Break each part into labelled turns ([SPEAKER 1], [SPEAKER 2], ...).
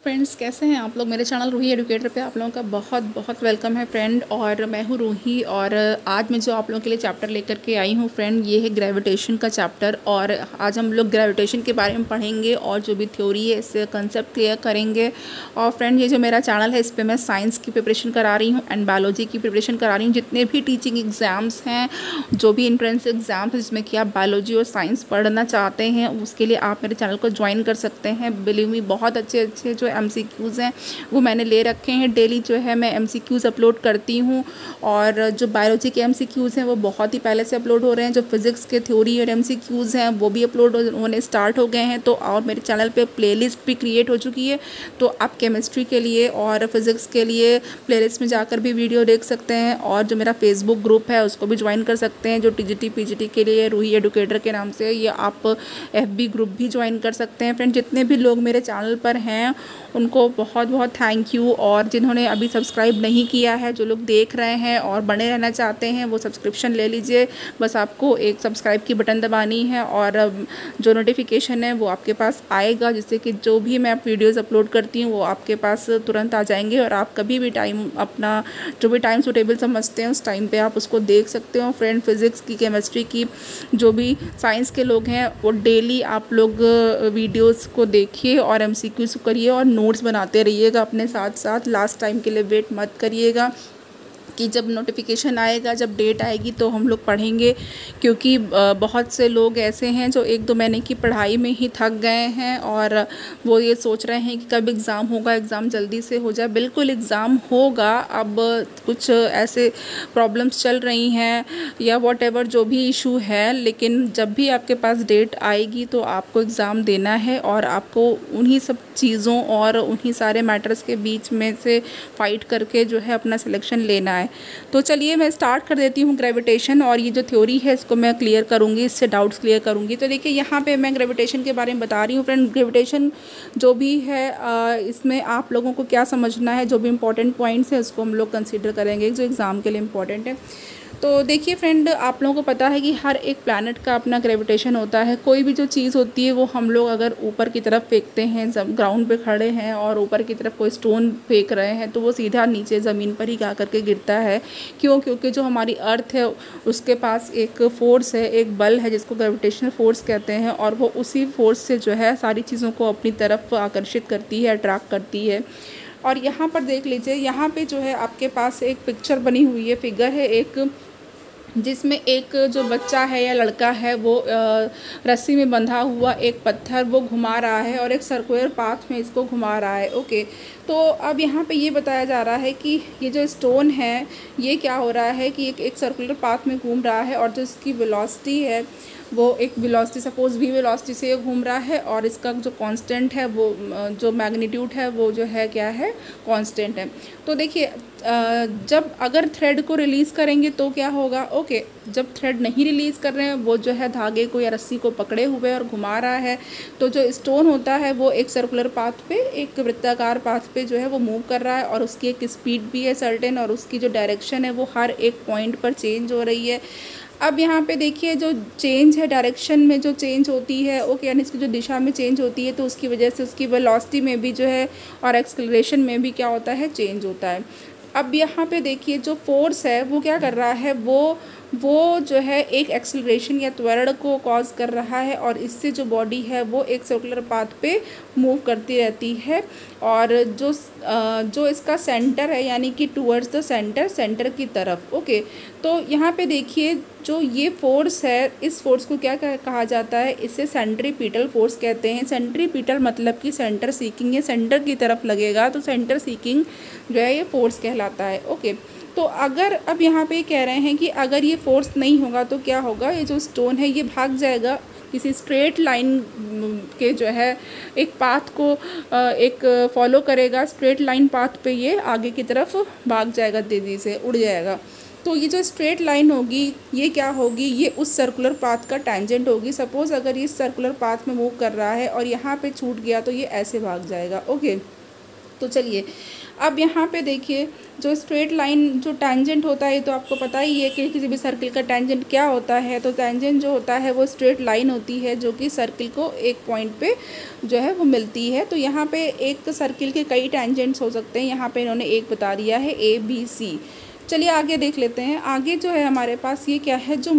[SPEAKER 1] Friends, कैसे हैं आप लोग। मेरे चैनल रूही एडुकेटर पे आप लोगों का बहुत बहुत वेलकम है फ्रेंड। और मैं हूँ रूही और आज मैं जो आप लोगों के लिए चैप्टर लेकर के आई हूँ फ्रेंड, ये है ग्रेविटेशन का चैप्टर। और आज हम लोग ग्रेविटेशन के बारे में पढ़ेंगे और जो भी थ्योरी है इससे कंसेप्ट क्लियर करेंगे। और फ्रेंड, ये जो मेरा चैनल है इस पर मैं साइंस की प्रिपरेशन करा रही हूँ एंड बायोलॉजी की प्रिपरेशन करा रही हूँ। जितने भी टीचिंग एग्ज़ाम्स हैं, जो भी एंट्रेंस एग्ज़ाम्स हैं जिसमें कि आप बायोलॉजी और साइंस पढ़ना चाहते हैं, उसके लिए आप मेरे चैनल को ज्वाइन कर सकते हैं। बिलीव मी, बहुत अच्छे अच्छे जो MCQs हैं वो मैंने ले रखे हैं। डेली जो है मैं MCQs अपलोड करती हूँ। और जो बायोलॉजी के MCQs हैं वो बहुत ही पहले से अपलोड हो रहे हैं। जो फिज़िक्स के थ्योरी और MCQs हैं वो भी अपलोड होने स्टार्ट हो गए हैं। तो और मेरे चैनल पे प्लेलिस्ट भी क्रिएट हो चुकी है, तो आप केमिस्ट्री के लिए और फिज़िक्स के लिए प्लेलिस्ट में जाकर भी वीडियो देख सकते हैं। और जो मेरा फेसबुक ग्रुप है उसको भी ज्वाइन कर सकते हैं, जो TGT PGT के लिए रूही एडुकेटर के नाम से, या आप FB ग्रुप भी ज्वाइन कर सकते हैं। फ्रेंड, जितने भी लोग मेरे चैनल पर हैं उनको बहुत बहुत थैंक यू। और जिन्होंने अभी सब्सक्राइब नहीं किया है, जो लोग देख रहे हैं और बने रहना चाहते हैं, वो सब्सक्रिप्शन ले लीजिए। बस आपको एक सब्सक्राइब की बटन दबानी है और जो नोटिफिकेशन है वो आपके पास आएगा, जिससे कि जो भी मैं वीडियोस अपलोड करती हूँ वो आपके पास तुरंत आ जाएंगे। और आप कभी भी टाइम अपना जो भी टाइम सूटेबल समझते हैं उस टाइम पे आप उसको देख सकते हो। फ्रेंड, फिज़िक्स की, केमिस्ट्री की, जो भी साइंस के लोग हैं वो डेली आप लोग वीडियोस को देखिए और MCQs करिए और नोट्स बनाते रहिएगा अपने साथ साथ। लास्ट टाइम के लिए वेट मत करिएगा कि जब नोटिफिकेशन आएगा, जब डेट आएगी तो हम लोग पढ़ेंगे। क्योंकि बहुत से लोग ऐसे हैं जो 1-2 महीने की पढ़ाई में ही थक गए हैं और वो ये सोच रहे हैं कि कब एग्ज़ाम होगा, एग्ज़ाम जल्दी से हो जाए। बिल्कुल एग्ज़ाम होगा। अब कुछ ऐसे प्रॉब्लम्स चल रही हैं या वॉटेवर जो भी इशू है, लेकिन जब भी आपके पास डेट आएगी तो आपको एग्ज़ाम देना है और आपको उन्हीं सब चीज़ों और उन्हीं सारे मैटर्स के बीच में से फाइट करके जो है अपना सिलेक्शन लेना है। तो चलिए मैं स्टार्ट कर देती हूँ ग्रेविटेशन। और ये जो थ्योरी है इसको मैं क्लियर करूँगी, इससे डाउट्स क्लियर करूँगी। तो देखिए, यहाँ पे मैं ग्रेविटेशन के बारे में बता रही हूँ फ्रेंड। ग्रेविटेशन जो भी है इसमें आप लोगों को क्या समझना है, जो भी इंपॉर्टेंट पॉइंट्स हैं उसको हम लोग कंसिडर करेंगे जो एग्ज़ाम के लिए इम्पॉर्टेंट है। तो देखिए फ्रेंड, आप लोगों को पता है कि हर एक प्लैनेट का अपना ग्रेविटेशन होता है। कोई भी जो चीज़ होती है वो हम लोग अगर ऊपर की तरफ फेंकते हैं, जब ग्राउंड पे खड़े हैं और ऊपर की तरफ कोई स्टोन फेंक रहे हैं, तो वो सीधा नीचे ज़मीन पर ही जा करके गिरता है। क्यों? क्योंकि जो हमारी अर्थ है उसके पास एक फ़ोर्स है, एक बल है जिसको ग्रेविटेशनल फोर्स कहते हैं। और वो उसी फोर्स से जो है सारी चीज़ों को अपनी तरफ आकर्षित करती है, अट्रैक्ट करती है। और यहाँ पर देख लीजिए, यहाँ पे जो है आपके पास एक पिक्चर बनी हुई है, फिगर है एक, जिसमें एक जो बच्चा है या लड़का है वो रस्सी में बंधा हुआ एक पत्थर वो घुमा रहा है और एक सर्कुलर पाथ में इसको घुमा रहा है। ओके, तो अब यहाँ पे ये बताया जा रहा है कि ये जो स्टोन है ये क्या हो रहा है कि एक सर्कुलर पाथ में घूम रहा है और जो इसकी वेलोसिटी है वो एक वेलोसिटी, सपोज v वेलोसिटी से ये घूम रहा है और इसका जो कांस्टेंट है वो जो मैग्नीट्यूड है वो जो है क्या है, कांस्टेंट है। तो देखिए, जब अगर थ्रेड को रिलीज़ करेंगे तो क्या होगा। ओके, जब थ्रेड नहीं रिलीज़ कर रहे हैं, वो जो है धागे को या रस्सी को पकड़े हुए और घुमा रहा है, तो जो स्टोन होता है वो एक सर्कुलर पाथ पे, एक वृत्ताकार पाथ पे जो है वो मूव कर रहा है और उसकी एक स्पीड भी है सर्टेन, और उसकी जो डायरेक्शन है वो हर एक पॉइंट पर चेंज हो रही है। अब यहाँ पे देखिए, जो चेंज है डायरेक्शन में, जो चेंज होती है, ओके, यानी इसकी जो दिशा में चेंज होती है, तो उसकी वजह से उसकी वेलोसिटी में भी जो है और एक्सेलरेशन में भी क्या होता है, चेंज होता है। अब यहाँ पे देखिए, जो फोर्स है वो क्या कर रहा है, वो जो है एक एक्सेलरेशन या त्वरण को कॉज कर रहा है और इससे जो बॉडी है वो एक सर्कुलर पाथ पे मूव करती रहती है। और जो इसका सेंटर है, यानी कि टूवर्ड्स द सेंटर की तरफ। ओके, तो यहाँ पे देखिए, जो ये फोर्स है, इस फोर्स को क्या कहा जाता है, इसे सेंट्रीपिटल फोर्स कहते हैं। सेंट्रीपिटल मतलब कि सेंटर सीकिंग, या सेंटर की तरफ लगेगा तो सेंटर सीकिंग जो है ये फोर्स कहलाता है। ओके, तो अगर अब यहाँ पे कह रहे हैं कि अगर ये फोर्स नहीं होगा तो क्या होगा, ये जो स्टोन है ये भाग जाएगा किसी स्ट्रेट लाइन के जो है एक पाथ को एक फॉलो करेगा, स्ट्रेट लाइन पाथ पे ये आगे की तरफ भाग जाएगा, तेज़ी से उड़ जाएगा। तो ये जो स्ट्रेट लाइन होगी ये क्या होगी, ये उस सर्कुलर पाथ का टेंजेंट होगी। सपोज़ अगर ये सर्कुलर पाथ में मूव कर रहा है और यहाँ पे छूट गया तो ये ऐसे भाग जाएगा। ओके, तो चलिए अब यहाँ पे देखिए जो स्ट्रेट लाइन जो टेंजेंट होता है तो आपको पता ही है कि किसी भी सर्किल का टेंजेंट क्या होता है। तो टेंजेंट जो होता है वो स्ट्रेट लाइन होती है जो कि सर्किल को एक पॉइंट पे जो है वो मिलती है। तो यहाँ पे एक सर्किल के कई टेंजेंट्स हो सकते हैं, यहाँ पे इन्होंने एक बता दिया है ABC। चलिए आगे देख लेते हैं। आगे जो है हमारे पास ये क्या है, जो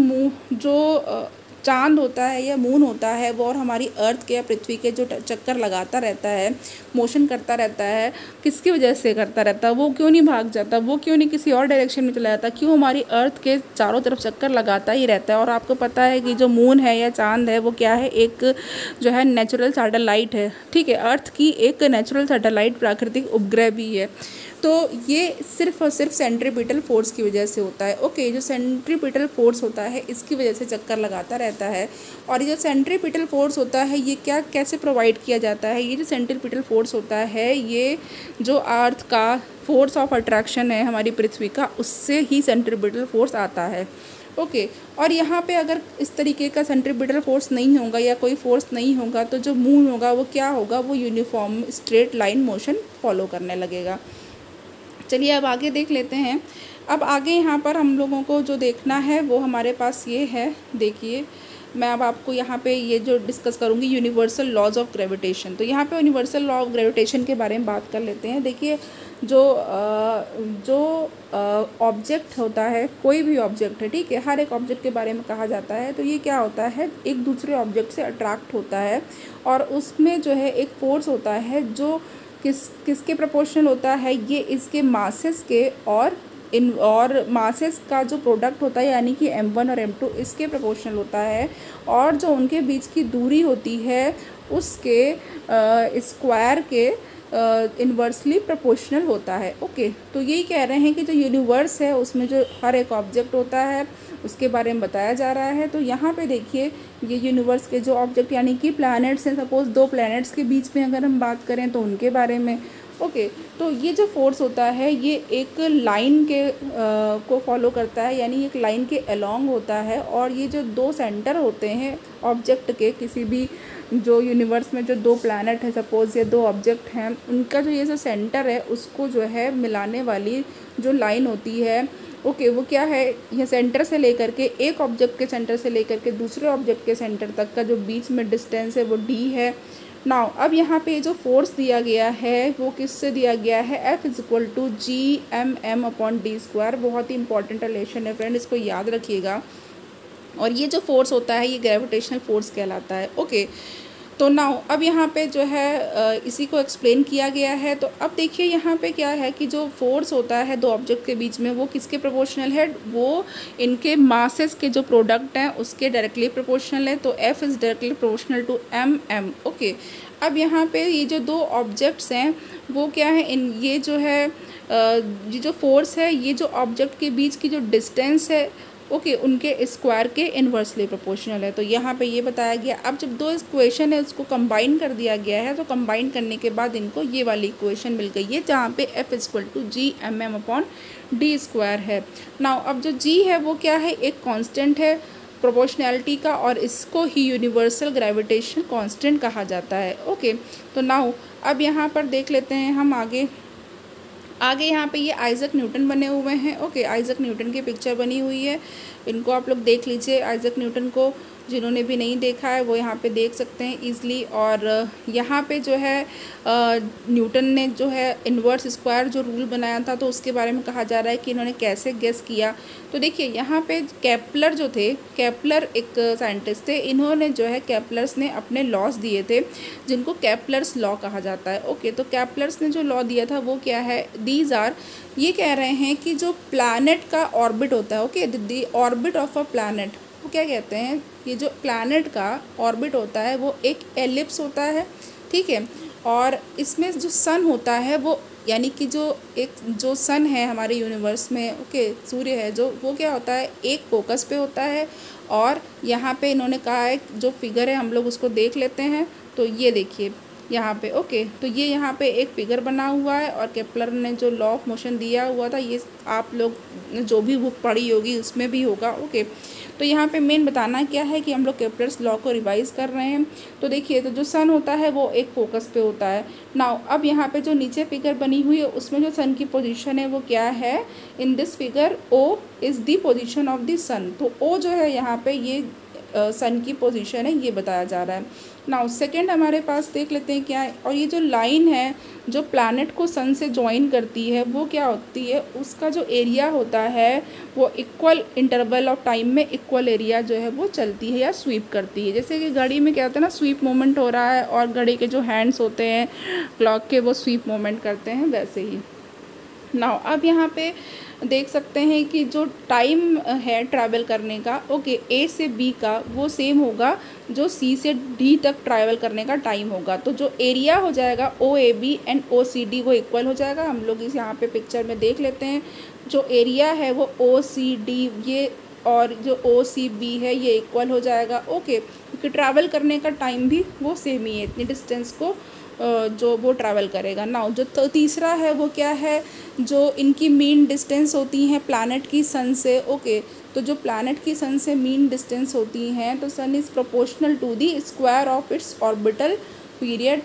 [SPEAKER 1] चांद होता है या मून होता है वो और हमारी अर्थ के या पृथ्वी के जो चक्कर लगाता रहता है, मोशन करता रहता है, किसकी वजह से करता रहता है, वो क्यों नहीं भाग जाता, वो क्यों नहीं किसी और डायरेक्शन में चला जाता, क्यों हमारी अर्थ के चारों तरफ चक्कर लगाता ही रहता है। और आपको पता है कि जो मून है या चांद है वो क्या है, एक जो है नेचुरल सैटेलाइट है, ठीक है, अर्थ की एक नेचुरल सैटेलाइट प्राकृतिक उपग्रह भी है। तो ये सिर्फ और सिर्फ सेंट्रीपिटल फोर्स की वजह से होता है। ओके, जो सेंट्रीपिटल फोर्स होता है इसकी वजह से चक्कर लगाता रहता है। और ये जो सेंट्रीपिटल फोर्स होता है ये क्या कैसे प्रोवाइड किया जाता है, ये जो सेंट्रीपिटल फोर्स होता है ये जो अर्थ का फोर्स ऑफ अट्रैक्शन है हमारी पृथ्वी का, उससे ही सेंट्रीपिटल फोर्स आता है। ओके, और यहाँ पे अगर इस तरीके का सेंट्रीपिटल फोर्स नहीं होगा या कोई फोर्स नहीं होगा तो जो मून होगा वो क्या होगा, वो uniform straight line motion follow करने लगेगा। चलिए अब आगे देख लेते हैं। अब आगे यहाँ पर हम लोगों को जो देखना है वो हमारे पास ये है, देखिए मैं अब आपको यहाँ पे ये जो डिस्कस करूँगी यूनिवर्सल लॉज ऑफ ग्रेविटेशन। तो यहाँ पे यूनिवर्सल लॉ ऑफ ग्रेविटेशन के बारे में बात कर लेते हैं। देखिए जो ऑब्जेक्ट होता है, कोई भी ऑब्जेक्ट है, ठीक है, हर एक ऑब्जेक्ट के बारे में कहा जाता है। तो ये क्या होता है, एक दूसरे ऑब्जेक्ट से अट्रैक्ट होता है और उसमें जो है एक फोर्स होता है जो किसके प्रोपोर्शनल होता है, ये इसके मासेस के और मासेस का जो प्रोडक्ट होता है यानी कि M1 और M2 इसके प्रोपोर्शनल होता है। और जो उनके बीच की दूरी होती है उसके स्क्वायर के इन्वर्सली प्रोपोर्शनल होता है। ओके, तो यही कह रहे हैं कि जो यूनिवर्स है उसमें जो हर एक ऑब्जेक्ट होता है उसके बारे में बताया जा रहा है। तो यहाँ पे देखिए ये यूनिवर्स के जो ऑब्जेक्ट यानी कि प्लैनेट्स हैं, सपोज दो प्लैनेट्स के बीच में अगर हम बात करें तो उनके बारे में। ओके, तो ये जो फोर्स होता है ये एक लाइन के को फॉलो करता है, यानी एक लाइन के अलोंग होता है। और ये जो दो सेंटर होते हैं ऑब्जेक्ट के, किसी भी जो यूनिवर्स में जो दो प्लैनेट है, सपोज ये दो ऑब्जेक्ट हैं, उनका जो ये जो सेंटर है उसको जो है मिलाने वाली जो लाइन होती है, ओके, वो क्या है, यह सेंटर से लेकर के एक ऑब्जेक्ट के सेंटर से लेकर के दूसरे ऑब्जेक्ट के सेंटर तक का जो बीच में डिस्टेंस है वो d है। नाउ अब यहाँ पे जो फोर्स दिया गया है वो किससे दिया गया है, F = G/m/d²। बहुत ही इंपॉर्टेंट रिलेशन है फ्रेंड, इसको याद रखिएगा। और ये जो फोर्स होता है ये ग्रेविटेशनल फोर्स कहलाता है। ओके, तो नाउ अब यहाँ पे जो है इसी को एक्सप्लेन किया गया है। तो अब देखिए यहाँ पे क्या है कि जो फोर्स होता है दो ऑब्जेक्ट के बीच में वो किसके प्रोपोर्शनल है, वो इनके मासेस के जो प्रोडक्ट हैं उसके डायरेक्टली प्रोपोर्शनल है। तो F is directly proportional to M। Okay, अब यहाँ पे ये जो दो ऑब्जेक्ट्स हैं वो क्या है, ये जो है ये जो फोर्स है ये जो ऑब्जेक्ट के बीच की जो डिस्टेंस है, ओके, उनके स्क्वायर के इन्वर्सली प्रोपोर्शनल है। तो यहाँ पे ये बताया गया। अब जब दो इक्वेशन है उसको कंबाइन कर दिया गया है, तो कंबाइन करने के बाद इनको ये वाली इक्वेशन मिल गई है जहाँ पे F = G/m/d² है। नाउ अब जो G है वो क्या है, एक कांस्टेंट है प्रोपोर्शनैलिटी का, और इसको ही यूनिवर्सल ग्रेविटेशन कांस्टेंट कहा जाता है। ओके, तो नाउ अब यहाँ पर देख लेते हैं हम आगे यहाँ पे ये आइजक न्यूटन बने हुए हैं। ओके, आइजक न्यूटन की पिक्चर बनी हुई है, इनको आप लोग देख लीजिए। आइजक न्यूटन को जिन्होंने भी नहीं देखा है वो यहाँ पे देख सकते हैं ईज़िली। और यहाँ पे जो है न्यूटन ने जो है इन्वर्स स्क्वायर जो रूल बनाया था तो उसके बारे में कहा जा रहा है कि इन्होंने कैसे गेस किया। तो देखिए यहाँ पे केपलर जो थे, केपलर एक साइंटिस्ट थे, इन्होंने जो है केपलर्स ने अपने लॉज दिए थे जिनको केपलर्स लॉ कहा जाता है। ओके, तो केपलर्स ने जो लॉ दिया था वो क्या है, दीज आर, ये कह रहे हैं कि जो प्लैनेट का ऑर्बिट होता है, okay, the orbit of a planet, वो क्या कहते हैं, ये जो प्लैनेट का ऑर्बिट होता है वो एक एलिप्स होता है, ठीक है। और इसमें जो सन होता है वो, यानी कि जो सन है हमारे यूनिवर्स में, ओके, सूर्य है जो, वो क्या होता है, एक फोकस पे होता है। और यहाँ पे इन्होंने कहा है जो फिगर है हम लोग उसको देख लेते हैं। तो ये देखिए यहाँ पे। ओके, तो ये यहाँ पे एक फिगर बना हुआ है और केपलर ने जो लॉ ऑफ मोशन दिया हुआ था, ये आप लोग जो भी बुक पढ़ी होगी उसमें भी होगा। ओके, तो यहाँ पे मेन बताना क्या है कि हम लोग केपलर्स लॉ को रिवाइज कर रहे हैं। तो देखिए, तो जो सन होता है वो एक फोकस पे होता है। नाउ अब यहाँ पे जो नीचे फिगर बनी हुई है उसमें जो सन की पोजीशन है वो क्या है, in this figure O is the position of the sun. तो ओ जो है यहाँ पे ये सन की पोजीशन है, ये बताया जा रहा है। नाउ सेकंड हमारे पास देख लेते हैं क्या है, और ये जो लाइन है जो प्लैनेट को सन से ज्वाइन करती है वो क्या होती है, उसका जो एरिया होता है वो इक्वल इंटरवल ऑफ टाइम में इक्वल एरिया जो है वो चलती है या स्वीप करती है। जैसे कि घड़ी में क्या होता है ना, स्वीप मोमेंट हो रहा है और घड़ी के जो हैंड्स होते हैं क्लॉक के वो स्वीप मोमेंट करते हैं, वैसे ही। नाउ अब यहाँ पे देख सकते हैं कि जो टाइम है ट्रैवल करने का, ओके, ए से बी का वो सेम होगा जो सी से डी तक ट्रैवल करने का टाइम होगा। तो जो एरिया हो जाएगा O A B and O C D वो इक्वल हो जाएगा। हम लोग इस यहाँ पे पिक्चर में देख लेते हैं, जो एरिया है वो ओ सी डी ये और जो ओ सी बी है ये इक्वल हो जाएगा। ओके, क्योंकि ट्रैवल करने का टाइम भी वो सेम ही है, इतनी डिस्टेंस को जो वो ट्रैवल करेगा। नाउ जो तीसरा है वो क्या है, जो इनकी मीन डिस्टेंस होती हैं प्लैनेट की सन से। ओके, तो जो प्लैनेट की सन से मीन डिस्टेंस होती हैं, तो sun is proportional to the square of its orbital period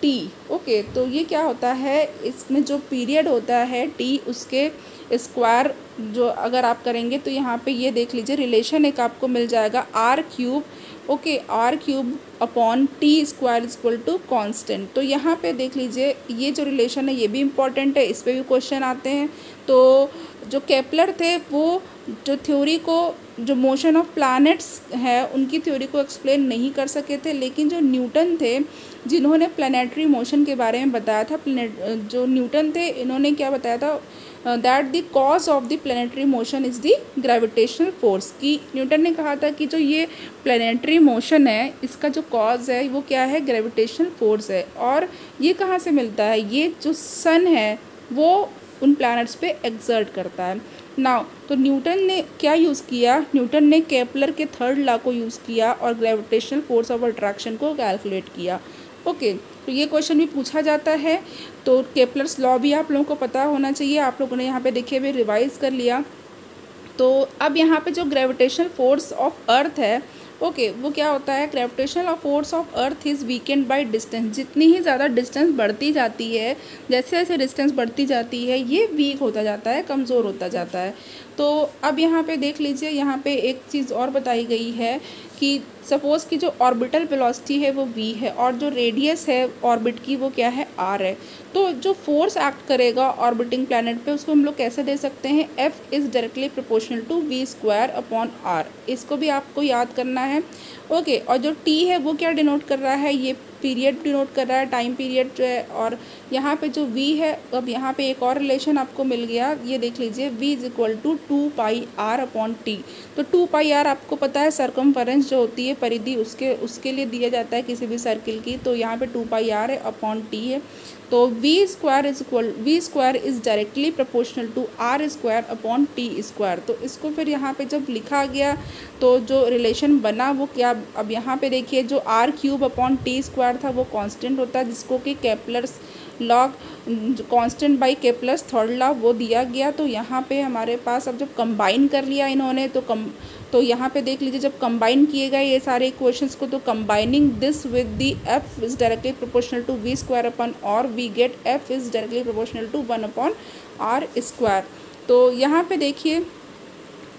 [SPEAKER 1] T. Okay, तो ये क्या होता है, इसमें जो पीरियड होता है टी उसके स्क्वायर जो अगर आप करेंगे तो यहाँ पे ये देख लीजिए रिलेशन एक आपको मिल जाएगा R cube. Okay, R cube upon T square is equal to constant. तो यहाँ पे देख लीजिए ये जो रिलेशन है ये भी इम्पॉर्टेंट है, इस पर भी क्वेश्चन आते हैं। तो जो केपलर थे वो जो थ्योरी को, जो मोशन ऑफ प्लैनेट्स है उनकी थ्योरी को एक्सप्लेन नहीं कर सके थे, लेकिन जो न्यूटन थे जिन्होंने प्लैनेटरी मोशन के बारे में बताया था, जो न्यूटन थे इन्होंने क्या बताया था, that the cause of the planetary motion is the gravitational force. कि न्यूटन ने कहा था कि जो ये प्लैनेटरी मोशन है इसका जो कॉज है वो क्या है, ग्रेविटेशनल फोर्स है। और ये कहाँ से मिलता है, ये जो सन है वो उन प्लैनेट्स पे एक्सर्ट करता है। नाउ तो न्यूटन ने क्या यूज़ किया, न्यूटन ने केपलर के थर्ड लॉ को यूज़ किया और ग्रेविटेशनल फोर्स ऑफ अट्रैक्शन को कैलकुलेट किया। ओके, तो ये क्वेश्चन भी पूछा जाता है। तो केपलर्स लॉ भी आप लोगों को पता होना चाहिए, आप लोगों ने यहाँ पे देखिए भी रिवाइज कर लिया। तो अब यहाँ पे जो ग्रेविटेशनल फोर्स ऑफ अर्थ है, ओके, वो क्या होता है, gravitational force of earth is weekend by distance. जितनी ही ज़्यादा डिस्टेंस बढ़ती जाती है, जैसे जैसे डिस्टेंस बढ़ती जाती है ये वीक होता जाता है, कमज़ोर होता जाता है। तो अब यहाँ पे देख लीजिए, यहाँ पे एक चीज़ और बताई गई है कि सपोज़ कि जो ऑर्बिटल वेलोसिटी है वो v है और जो रेडियस है ऑर्बिट की वो क्या है, r है। तो जो फोर्स एक्ट करेगा ऑर्बिटिंग प्लैनेट पे उसको हम लोग कैसे दे सकते हैं, F is directly proportional to v square upon r। इसको भी आपको याद करना है। ओके, और जो t है वो क्या डिनोट कर रहा है, ये पीरियड डिनोट कर रहा है, टाइम पीरियड जो है। और यहाँ पे जो v है, अब यहाँ पे एक और रिलेशन आपको मिल गया, ये देख लीजिए, v is equal to 2πr upon T. तो 2πr आपको पता है सरकमफेरेंस जो होती है परिधि, उसके लिए दिया जाता है किसी भी सर्किल की। तो यहाँ पे 2πr है अपॉन टी है। तो v square is directly proportional to r square upon T square. तो इसको फिर यहाँ पे जब लिखा गया तो जो रिलेशन बना वो क्या, अब यहाँ पे देखिए जो r cube upon T square था वो कांस्टेंट होता है, जिसको कि Kepler's law constant by Kepler's third law वो दिया गया। तो यहाँ पे हमारे पास अब जब कंबाइन कर लिया इन्होंने तो यहाँ पे देख लीजिए जब कंबाइन किए गए ये सारे इक्वेशंस को, तो combining this with the f is directly proportional to v square upon और we get f is directly proportional to 1 upon r square. तो यहाँ पे देखिए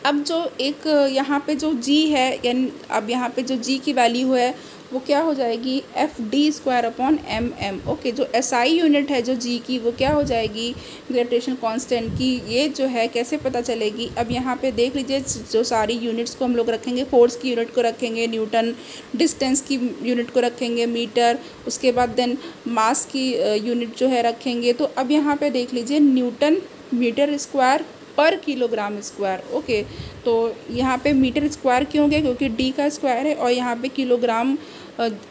[SPEAKER 1] अब जो एक यहाँ पे जो g है, यानी अब यहाँ पे जो g की वैल्यू है वो क्या हो जाएगी, F D square upon M M. Okay, जो एसआई यूनिट है जो जी की वो क्या हो जाएगी, ग्रेविटेशन कांस्टेंट की। ये जो है कैसे पता चलेगी, अब यहाँ पे देख लीजिए जो सारी यूनिट्स को हम लोग रखेंगे, फोर्स की यूनिट को रखेंगे न्यूटन, डिस्टेंस की यूनिट को रखेंगे मीटर, उसके बाद देन मास की यूनिट जो है रखेंगे। तो अब यहाँ पे देख लीजिए Newton metre square per kilogram square. Okay, तो यहाँ पे मीटर स्क्वायर क्यों गया, क्योंकि डी का स्क्वायर है, और यहाँ पे किलोग्राम,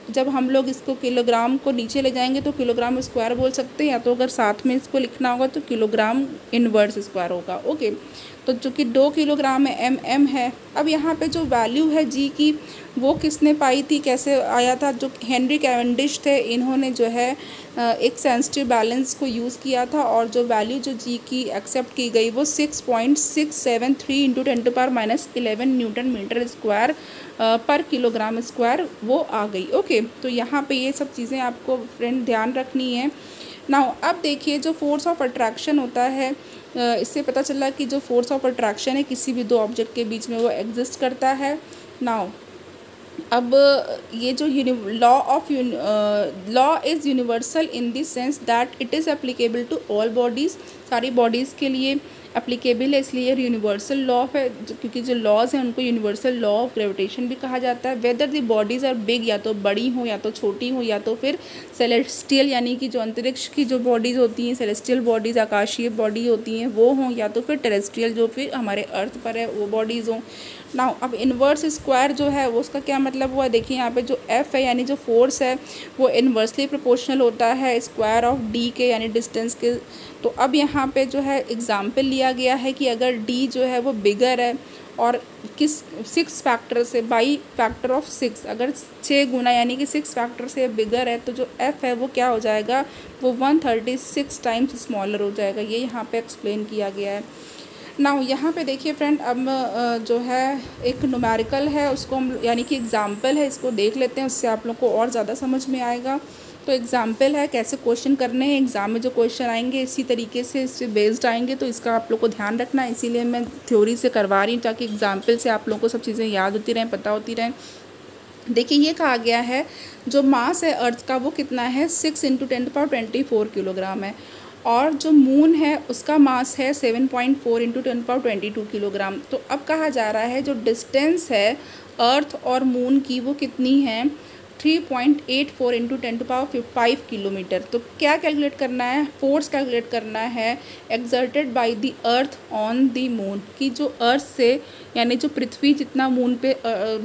[SPEAKER 1] जब हम लोग इसको किलोग्राम को नीचे ले जाएंगे तो किलोग्राम स्क्वायर बोल सकते हैं, या तो अगर साथ में इसको लिखना होगा तो किलोग्राम इनवर्स स्क्वायर होगा। ओके, तो जो कि 2 किलोग्राम एम है। अब यहाँ पे जो वैल्यू है जी की वो किसने पाई थी, कैसे आया था, जो हेनरी कैवेंडिश थे इन्होंने जो है एक सेंसिटिव बैलेंस को यूज़ किया था और जो वैल्यू जो जी की एक्सेप्ट की गई वो 6.673 into 10⁻11 newton metre square per kilogram square वो आ गई। ओके, तो यहाँ पे ये सब चीज़ें आपको फ्रेंड ध्यान रखनी है। नाउ अब देखिए जो फोर्स ऑफ अट्रैक्शन होता है, इससे पता चला कि जो फोर्स ऑफ अट्रैक्शन है किसी भी दो ऑब्जेक्ट के बीच में वो एग्जिस्ट करता है। नाउ अब ये जो law is universal in the sense that it is applicable to all bodies, सारी बॉडीज़ के लिए एप्लीकेबल है, इसलिए यूनिवर्सल लॉ है। क्योंकि जो लॉज हैं उनको यूनिवर्सल लॉ ऑफ ग्रेविटेशन भी कहा जाता है। Whether the bodies are big, या तो बड़ी हो या तो छोटी हो, या तो फिर सेलेस्टियल यानी कि जो अंतरिक्ष की जो बॉडीज़ होती हैं, सेलेस्टियल बॉडीज़ आकाशीय बॉडी होती हैं वो हों, या तो फिर टेरेस्ट्रियल जो फिर हमारे अर्थ पर है वो बॉडीज़ हों। नाउ अब इन्वर्स स्क्वायर जो है वो उसका क्या मतलब हुआ, देखिए यहाँ पे जो एफ है यानी जो फोर्स है वो इन्वर्सली प्रोपोर्शनल होता है स्क्वायर ऑफ डी के यानी डिस्टेंस के। तो अब यहाँ पे जो है एग्जाम्पल लिया गया है कि अगर डी जो है वो बिगर है और किस 6 फैक्टर से, बाई फैक्टर ऑफ 6, अगर 6 गुना यानी कि 6 फैक्टर से बिगर है तो जो एफ है वो क्या हो जाएगा, वो 136 टाइम्स स्मॉलर हो जाएगा। ये यहाँ पे एक्सप्लेन किया गया है। नाउ यहाँ पे देखिए फ्रेंड, अब जो है एक न्यूमेरिकल है उसको हम यानी कि एग्जाम्पल है, इसको देख लेते हैं, उससे आप लोग को और ज़्यादा समझ में आएगा। तो एग्जाम्पल है कैसे क्वेश्चन करने हैं, एग्ज़ाम में जो क्वेश्चन आएंगे इसी तरीके से इससे बेस्ड आएंगे, तो इसका आप लोग को ध्यान रखना है। इसीलिए मैं थ्योरी से करवा रही हूँ ताकि एग्जाम्पल से आप लोगों को सब चीज़ें याद होती रहें, पता होती रहें। देखिए ये कहा गया है जो मास है अर्थ का वो कितना है, 6 इंटू 10⁻24 किलोग्राम है, और जो मून है उसका मास है 7.4 इंटू 10⁻22 किलोग्राम। तो अब कहा जा रहा है जो डिस्टेंस है अर्थ और मून की वो कितनी है, 3.84 इंटू 10⁵ किलोमीटर। तो क्या कैलकुलेट करना है, फोर्स कैलकुलेट करना है exerted by the earth on the moon, कि जो अर्थ से यानी जो पृथ्वी जितना मून पे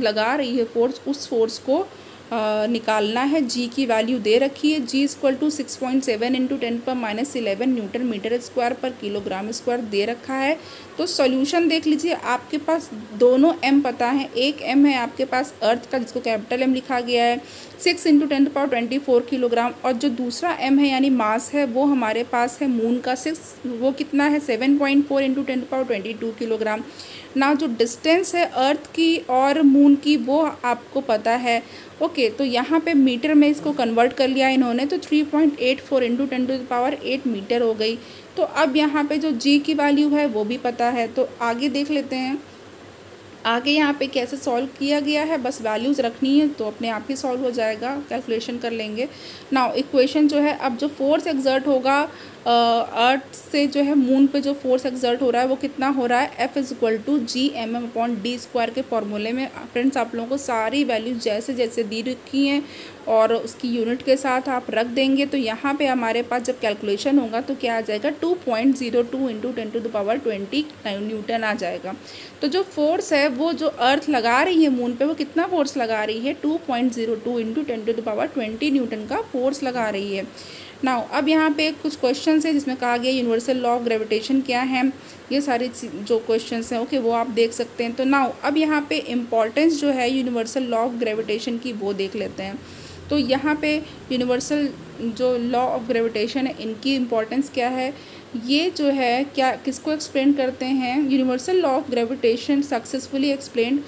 [SPEAKER 1] लगा रही है फोर्स, उस फोर्स को निकालना है। जी की वैल्यू दे रखी है, G equal to 6.7 into 10⁻11 newton metre square per kilogram square दे रखा है। तो सॉल्यूशन देख लीजिए, आपके पास दोनों एम पता है, एक एम है आपके पास अर्थ का जिसको कैपिटल एम लिखा गया है 6 इंटू 10⁻24 किलोग्राम, और जो दूसरा एम है यानी मास है वो हमारे पास है मून का 6, वो कितना है 7.4 इंटू 10⁻22 किलोग्राम। ना जो डिस्टेंस है अर्थ की और मून की वो आपको पता है। ओके, तो यहाँ पे मीटर में इसको कन्वर्ट कर लिया इन्होंने, तो 3.84 इंटू 10⁸ मीटर हो गई। तो अब यहाँ पे जो जी की वैल्यू है वो भी पता है। तो आगे देख लेते हैं, आगे यहाँ पे कैसे सॉल्व किया गया है, बस वैल्यूज़ रखनी है तो अपने आप ही सॉल्व हो जाएगा, कैलकुलेशन कर लेंगे। नाउ इक्वेशन जो है, अब जो फोर्स एक्सर्ट होगा अर्थ से जो है मून पे जो फोर्स एक्सर्ट हो रहा है वो कितना हो रहा है, F is equal to G/m/d² के फॉर्मूले में फ्रेंड्स आप लोगों को सारी वैल्यूज जैसे जैसे दी रखी हैं और उसकी यूनिट के साथ आप रख देंगे। तो यहाँ पे हमारे पास जब कैलकुलेशन होगा तो क्या आ जाएगा, 2.02 इंटू 10⁻20 न्यूटन आ जाएगा। तो जो फोर्स है वो जो अर्थ लगा रही है मून पे वो कितना फोर्स लगा रही है, 2.02 इंटू 10⁻20 न्यूटन का फोर्स लगा रही है। नाउ अब यहाँ पे कुछ क्वेश्चन है जिसमें कहा गया यूनिवर्सल लॉ ऑफ ग्रेविटेशन क्या है, ये सारे जो क्वेश्चंस हैं ओके वो आप देख सकते हैं। तो नाउ अब यहाँ पे इम्पॉर्टेंस जो है यूनिवर्सल लॉ ऑफ ग्रेविटेशन की वो देख लेते हैं। तो यहाँ पे यूनिवर्सल जो लॉ ऑफ ग्रेविटेशन है इनकी इम्पॉर्टेंस क्या है, ये जो है क्या किसको एक्सप्लेन करते हैं, universal law of gravitation successfully explain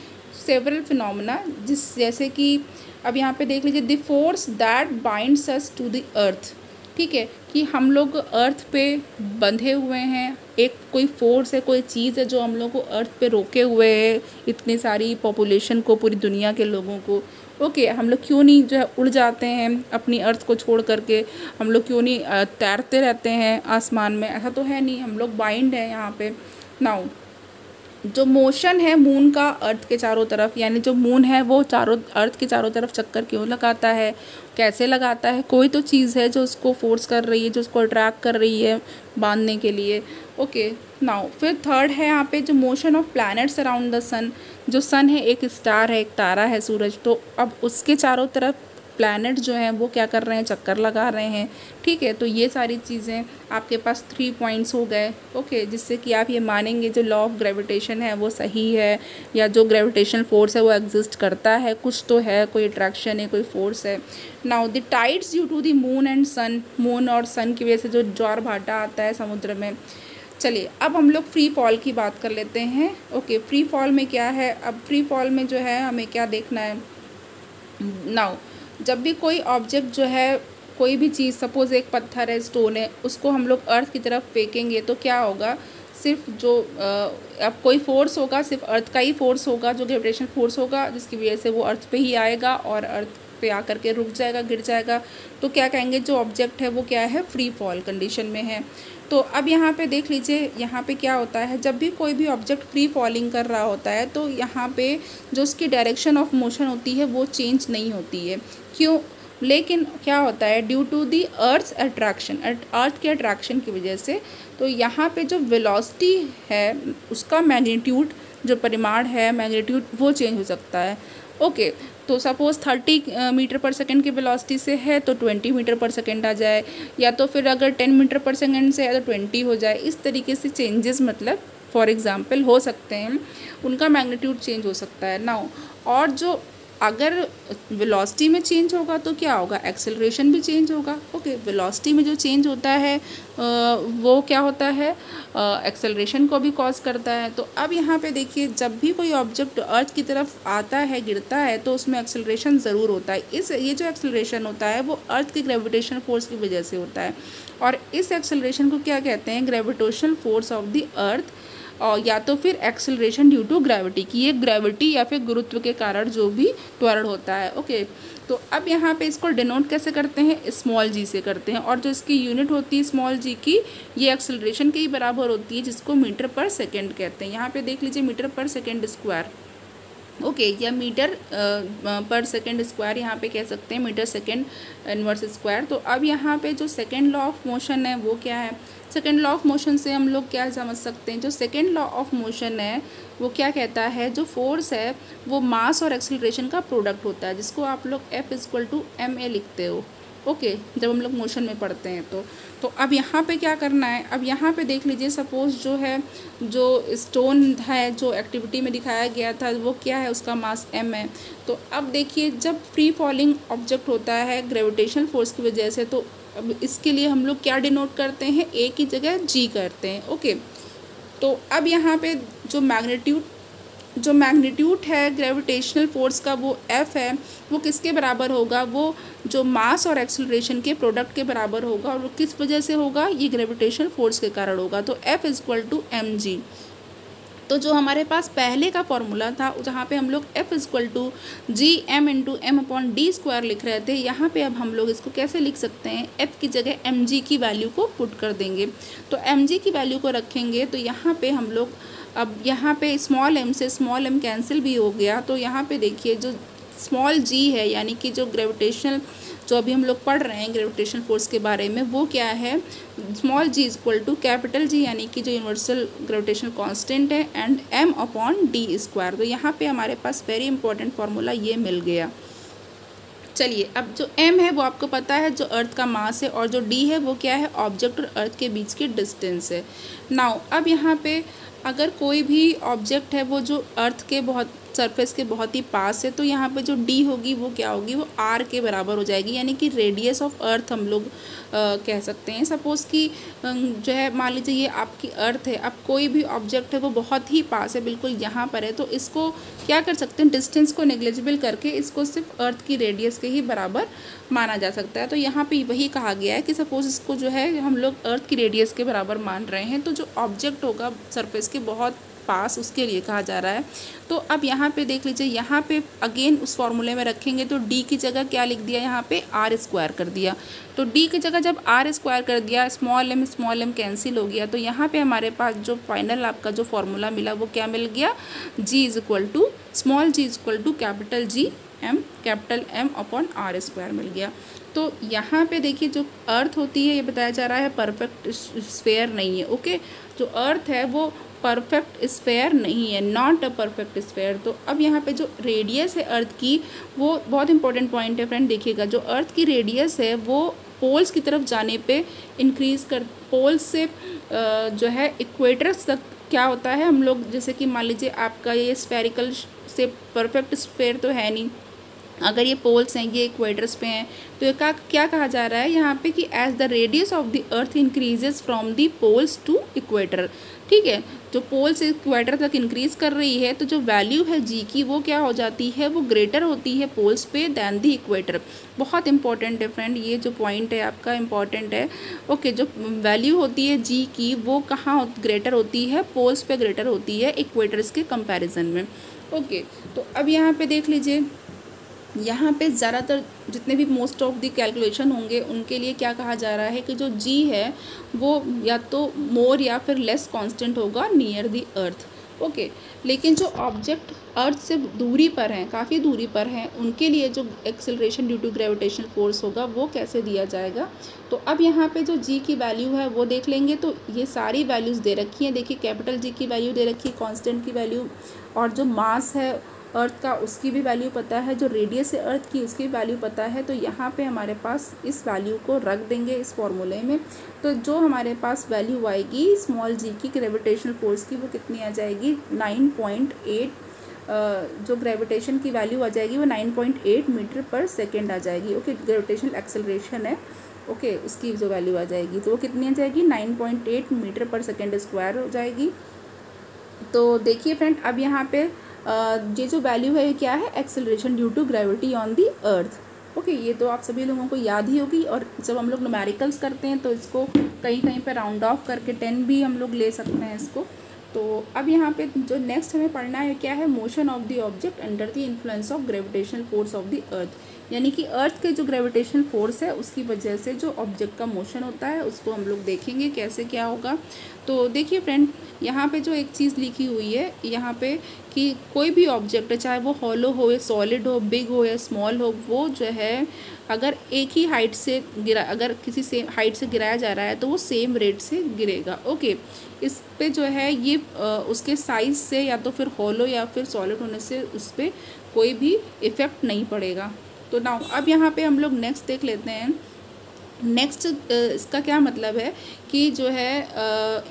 [SPEAKER 1] several phenomena, जैसे कि अब यहाँ पे देख लीजिए, the force that binds us to the earth, ठीक है, कि हम लोग अर्थ पे बंधे हुए हैं, एक कोई फोर्स है, कोई चीज़ है जो हम लोग को अर्थ पे रोके हुए है, इतनी सारी पॉपुलेशन को, पूरी दुनिया के लोगों को। ओके, हम लोग क्यों नहीं जो है उड़ जाते हैं अपनी अर्थ को छोड़ करके, हम लोग क्यों नहीं तैरते रहते हैं आसमान में, ऐसा तो है नहीं, हम लोग बाइंड है यहाँ पे। नाउ जो मोशन है मून का अर्थ के चारों तरफ, यानी जो मून है वो चारों अर्थ के चारों तरफ चक्कर क्यों लगाता है, कैसे लगाता है, कोई तो चीज़ है जो उसको फोर्स कर रही है, जो उसको अट्रैक्ट कर रही है बांधने के लिए। ओके, नाउ फिर थर्ड है यहाँ पे जो motion of planets around the sun, जो सन है एक स्टार है, एक तारा है सूरज, तो अब उसके चारों तरफ प्लैनेट जो हैं वो क्या कर रहे हैं, चक्कर लगा रहे हैं। ठीक है, तो ये सारी चीज़ें आपके पास 3 पॉइंट्स हो गए। ओके, जिससे कि आप ये मानेंगे जो लॉ ऑफ ग्रेविटेशन है वो सही है, या जो ग्रेविटेशनल फोर्स है वो एग्जिस्ट करता है, कुछ तो है, कोई अट्रैक्शन है, कोई फोर्स है। Now the tides due to the moon and sun, moon और सन की वजह से जो ज्वार भाटा आता है समुद्र में। चलिए अब हम लोग फ्री फॉल की बात कर लेते हैं। ओके, फ्री फॉल में क्या है, अब फ्री फॉल में जो है हमें क्या देखना है। नाउ जब भी कोई ऑब्जेक्ट जो है, कोई भी चीज़, सपोज़ एक पत्थर है, स्टोन है, उसको हम लोग अर्थ की तरफ फेंकेंगे तो क्या होगा, सिर्फ जो अब कोई फोर्स होगा, सिर्फ अर्थ का ही फोर्स होगा, जो ग्रेविटेशन फोर्स होगा, जिसकी वजह से वो अर्थ पे ही आएगा और अर्थ पे आकर के रुक जाएगा, गिर जाएगा। तो क्या कहेंगे, जो ऑब्जेक्ट है वो क्या है, फ्री फॉल कंडीशन में है। तो अब यहाँ पे देख लीजिए, यहाँ पे क्या होता है, जब भी कोई भी ऑब्जेक्ट फ्री फॉलिंग कर रहा होता है तो यहाँ पे जो उसकी डायरेक्शन ऑफ मोशन होती है वो चेंज नहीं होती है। क्यों, लेकिन क्या होता है, due to the earth attraction, earth के अट्रैक्शन की वजह से। तो यहाँ पे जो वेलोसिटी है उसका मैग्नीट्यूड, जो परिमाण है, मैग्नीट्यूड वो चेंज हो सकता है। ओके, तो सपोज़ 30 मीटर पर सेकंड की वेलोसिटी से है तो 20 मीटर पर सेकंड आ जाए, या तो फिर अगर 10 मीटर पर सेकंड से है तो 20 हो जाए। इस तरीके से चेंजेस मतलब फॉर एग्जांपल हो सकते हैं, उनका मैग्नीट्यूड चेंज हो सकता है। नाउ और जो अगर वेलोसिटी में चेंज होगा तो क्या होगा, एक्सेलरेशन भी चेंज होगा। ओके, वेलोसिटी में जो चेंज होता है वो क्या होता है, एक्सेलरेशन को भी कॉज करता है। तो अब यहाँ पे देखिए, जब भी कोई ऑब्जेक्ट अर्थ की तरफ आता है, गिरता है, तो उसमें एक्सेलरेशन ज़रूर होता है। ये जो एक्सेलरेशन होता है वो अर्थ के ग्रेविटेशनल फोर्स की वजह से होता है, और इस एक्सेलरेशन को क्या कहते हैं, ग्रेविटेशनल फोर्स ऑफ द अर्थ, और या तो फिर एक्सेलरेशन ड्यू टू ग्रेविटी, की ये ग्रेविटी या फिर गुरुत्व के कारण जो भी त्वरण होता है। ओके, तो अब यहाँ पे इसको डिनोट कैसे करते हैं, स्मॉल जी से करते हैं, और जो इसकी यूनिट होती है स्मॉल जी की, ये एक्सेलरेशन के ही बराबर होती है, जिसको मीटर पर सेकेंड कहते हैं। यहाँ पे देख लीजिए, मीटर पर सेकेंड स्क्वायर। ओके, या मीटर पर सेकेंड स्क्वायर यहाँ पे कह सकते हैं, मीटर सेकेंड इनवर्स स्क्वायर। तो अब यहाँ पे जो सेकेंड लॉ ऑफ मोशन है वो क्या है, सेकेंड लॉ ऑफ मोशन से हम लोग क्या समझ सकते हैं, जो सेकेंड लॉ ऑफ मोशन है वो क्या कहता है, जो फोर्स है वो मास और एक्सेलरेशन का प्रोडक्ट होता है, जिसको आप लोग F=ma लिखते हो। ओके, जब हम लोग मोशन में पढ़ते हैं तो अब यहाँ पे क्या करना है, अब यहाँ पे देख लीजिए, सपोज़ जो है, जो स्टोन है जो एक्टिविटी में दिखाया गया था वो क्या है, उसका मास m है। तो अब देखिए, जब फ्री फॉलिंग ऑब्जेक्ट होता है ग्रेविटेशनल फोर्स की वजह से, तो अब इसके लिए हम लोग क्या डिनोट करते हैं, a की जगह g करते हैं। ओके, तो अब यहाँ पे जो मैग्नीट्यूड है ग्रेविटेशनल फोर्स का वो F है, वो किसके बराबर होगा, वो जो मास और एक्सेलरेशन के प्रोडक्ट के बराबर होगा, और वो किस वजह से होगा, ये ग्रेविटेशनल फोर्स के कारण होगा। तो F=mg। तो जो हमारे पास पहले का फॉर्मूला था, जहाँ पे हम लोग F=gm×m/d² लिख रहे थे, यहाँ पे अब हम लोग इसको कैसे लिख सकते हैं, F की जगह mg की वैल्यू को पुट कर देंगे। तो mg की वैल्यू को रखेंगे तो यहाँ पे हम लोग, अब यहाँ पे स्मॉल m से स्मॉल m कैंसिल भी हो गया। तो यहाँ पे देखिए, जो स्मॉल g है, यानी कि जो ग्रेविटेशनल, जो अभी हम लोग पढ़ रहे हैं ग्रेविटेशनल फोर्स के बारे में, वो क्या है, स्मॉल g = कैपिटल G, यानी कि जो यूनिवर्सल ग्रेविटेशनल कांस्टेंट है, एंड m/d²। तो यहाँ पे हमारे पास वेरी इंपॉर्टेंट फार्मूला ये मिल गया। चलिए, अब जो m है वो आपको पता है, जो अर्थ का मास है, और जो d है वो क्या है, ऑब्जेक्ट और अर्थ के बीच की डिस्टेंस है। नाउ अब यहाँ पे अगर कोई भी ऑब्जेक्ट है वो जो अर्थ के बहुत सरफेस के बहुत ही पास है, तो यहाँ पे जो d होगी वो क्या होगी, वो r के बराबर हो जाएगी, यानी कि रेडियस ऑफ अर्थ हम लोग कह सकते हैं। सपोज़ कि जो है, मान लीजिए ये आपकी अर्थ है, अब कोई भी ऑब्जेक्ट है वो बहुत ही पास है, बिल्कुल यहाँ पर है, तो इसको क्या कर सकते हैं, डिस्टेंस को नेग्लिजिबल करके इसको सिर्फ अर्थ की रेडियस के ही बराबर माना जा सकता है। तो यहाँ पे वही कहा गया है कि सपोज़ इसको जो है हम लोग अर्थ की रेडियस के बराबर मान रहे हैं, तो जो ऑब्जेक्ट होगा सरफेस के बहुत पास, उसके लिए कहा जा रहा है। तो अब यहाँ पे देख लीजिए, यहाँ पे अगेन उस फॉर्मूले में रखेंगे तो d की जगह क्या लिख दिया, यहाँ पे r² कर दिया। तो d की जगह जब r² कर दिया, स्मॉल m कैंसिल हो गया, तो यहाँ पे हमारे पास जो फाइनल आपका जो फॉर्मूला मिला वो क्या मिल गया, स्मॉल g = कैपिटल M/r² मिल गया। तो यहाँ पे देखिए जो अर्थ होती है ये बताया जा रहा है परफेक्ट स्फेयर नहीं है। ओके, जो अर्थ है वो परफेक्ट स्फेयर नहीं है, नॉट अ परफेक्ट स्फेयर। तो अब यहाँ पे जो रेडियस है अर्थ की वो बहुत इंपॉर्टेंट पॉइंट है फ्रेंड। देखिएगा जो अर्थ की रेडियस है वो पोल्स की तरफ जाने पे इंक्रीज़ कर, पोल्स से जो है इक्वेटर्स तक क्या होता है, हम लोग जैसे कि मान लीजिए आपका ये स्फेरिकल से परफेक्ट स्फेयर तो है नहीं, अगर ये पोल्स हैं ये इक्वेटर्स पे हैं, तो ये क्या कहा जा रहा है यहाँ पे कि as the radius of the earth increases from the poles to equator. ठीक है, जो पोल से इक्वेटर तक इंक्रीज़ कर रही है तो जो वैल्यू है जी की वो क्या हो जाती है, वो ग्रेटर होती है पोल्स पे दैन द इक्वेटर। बहुत इंपॉर्टेंट है फ्रेंड, ये जो पॉइंट है आपका इंपॉर्टेंट है। ओके, जो वैल्यू होती है जी की वो कहाँ ग्रेटर होती है, पोल्स पे ग्रेटर होती है इक्वेटर्स के कंपैरिजन में। ओके, तो अब यहाँ पे देख लीजिए, यहाँ पे ज़्यादातर जितने भी मोस्ट ऑफ द कैलकुलेशन होंगे उनके लिए क्या कहा जा रहा है कि जो जी है वो या तो मोर या फिर लेस कांस्टेंट होगा नियर द अर्थ। ओके, लेकिन जो ऑब्जेक्ट अर्थ से दूरी पर हैं, काफ़ी दूरी पर हैं, उनके लिए जो acceleration due to gravitational force होगा वो कैसे दिया जाएगा। तो अब यहाँ पे जो जी की वैल्यू है वो देख लेंगे। तो ये सारी वैल्यूज़ दे रखी हैं, देखिए कैपिटल जी की वैल्यू दे रखी है, कॉन्स्टेंट की वैल्यू, और जो मास है अर्थ का उसकी भी वैल्यू पता है, जो रेडियस है अर्थ की उसकी वैल्यू पता है। तो यहाँ पे हमारे पास इस वैल्यू को रख देंगे इस फॉर्मूले में। तो जो हमारे पास वैल्यू आएगी स्मॉल जी की ग्रेविटेशनल फोर्स की वो कितनी आ जाएगी, 9.8, जो ग्रेविटेशन की वैल्यू आ जाएगी वो 9.8 मीटर पर सेकेंड आ जाएगी। ओके, ग्रेविटेशनल एक्सेलरेशन है, ओके, उसकी जो वैल्यू आ जाएगी तो वो कितनी आ जाएगी, 9.8 मीटर पर सेकेंड स्क्वायर हो जाएगी। तो देखिए फ्रेंड, अब यहाँ पे ये जो वैल्यू है ये क्या है, acceleration due to gravity on the earth. Okay, ये तो आप सभी लोगों को याद ही होगी। और जब हम लोग न्यूमेरिकल्स करते हैं तो इसको कहीं कहीं पे राउंड ऑफ करके 10 भी हम लोग ले सकते हैं इसको। तो अब यहाँ पे जो नेक्स्ट हमें पढ़ना है क्या है, motion of the object under the influence of gravitational force of the अर्थ। यानी कि अर्थ के जो ग्रेविटेशनल फोर्स है उसकी वजह से जो ऑब्जेक्ट का मोशन होता है उसको हम लोग देखेंगे कैसे क्या होगा। तो देखिए फ्रेंड, यहाँ पे जो एक चीज़ लिखी हुई है यहाँ पे कि कोई भी ऑब्जेक्ट है, चाहे वो हॉलो हो या सॉलिड हो, बिग हो या स्मॉल हो, वो जो है अगर एक ही हाइट से अगर किसी सेम हाइट से गिराया जा रहा है तो वो सेम रेट से गिरेगा। ओके, इस पे जो है ये उसके साइज़ से या तो फिर हॉलो या फिर सॉलिड होने से उस पर कोई भी इफ़ेक्ट नहीं पड़ेगा। तो नाउ अब यहाँ पे हम लोग नेक्स्ट देख लेते हैं। नेक्स्ट इसका क्या मतलब है कि जो है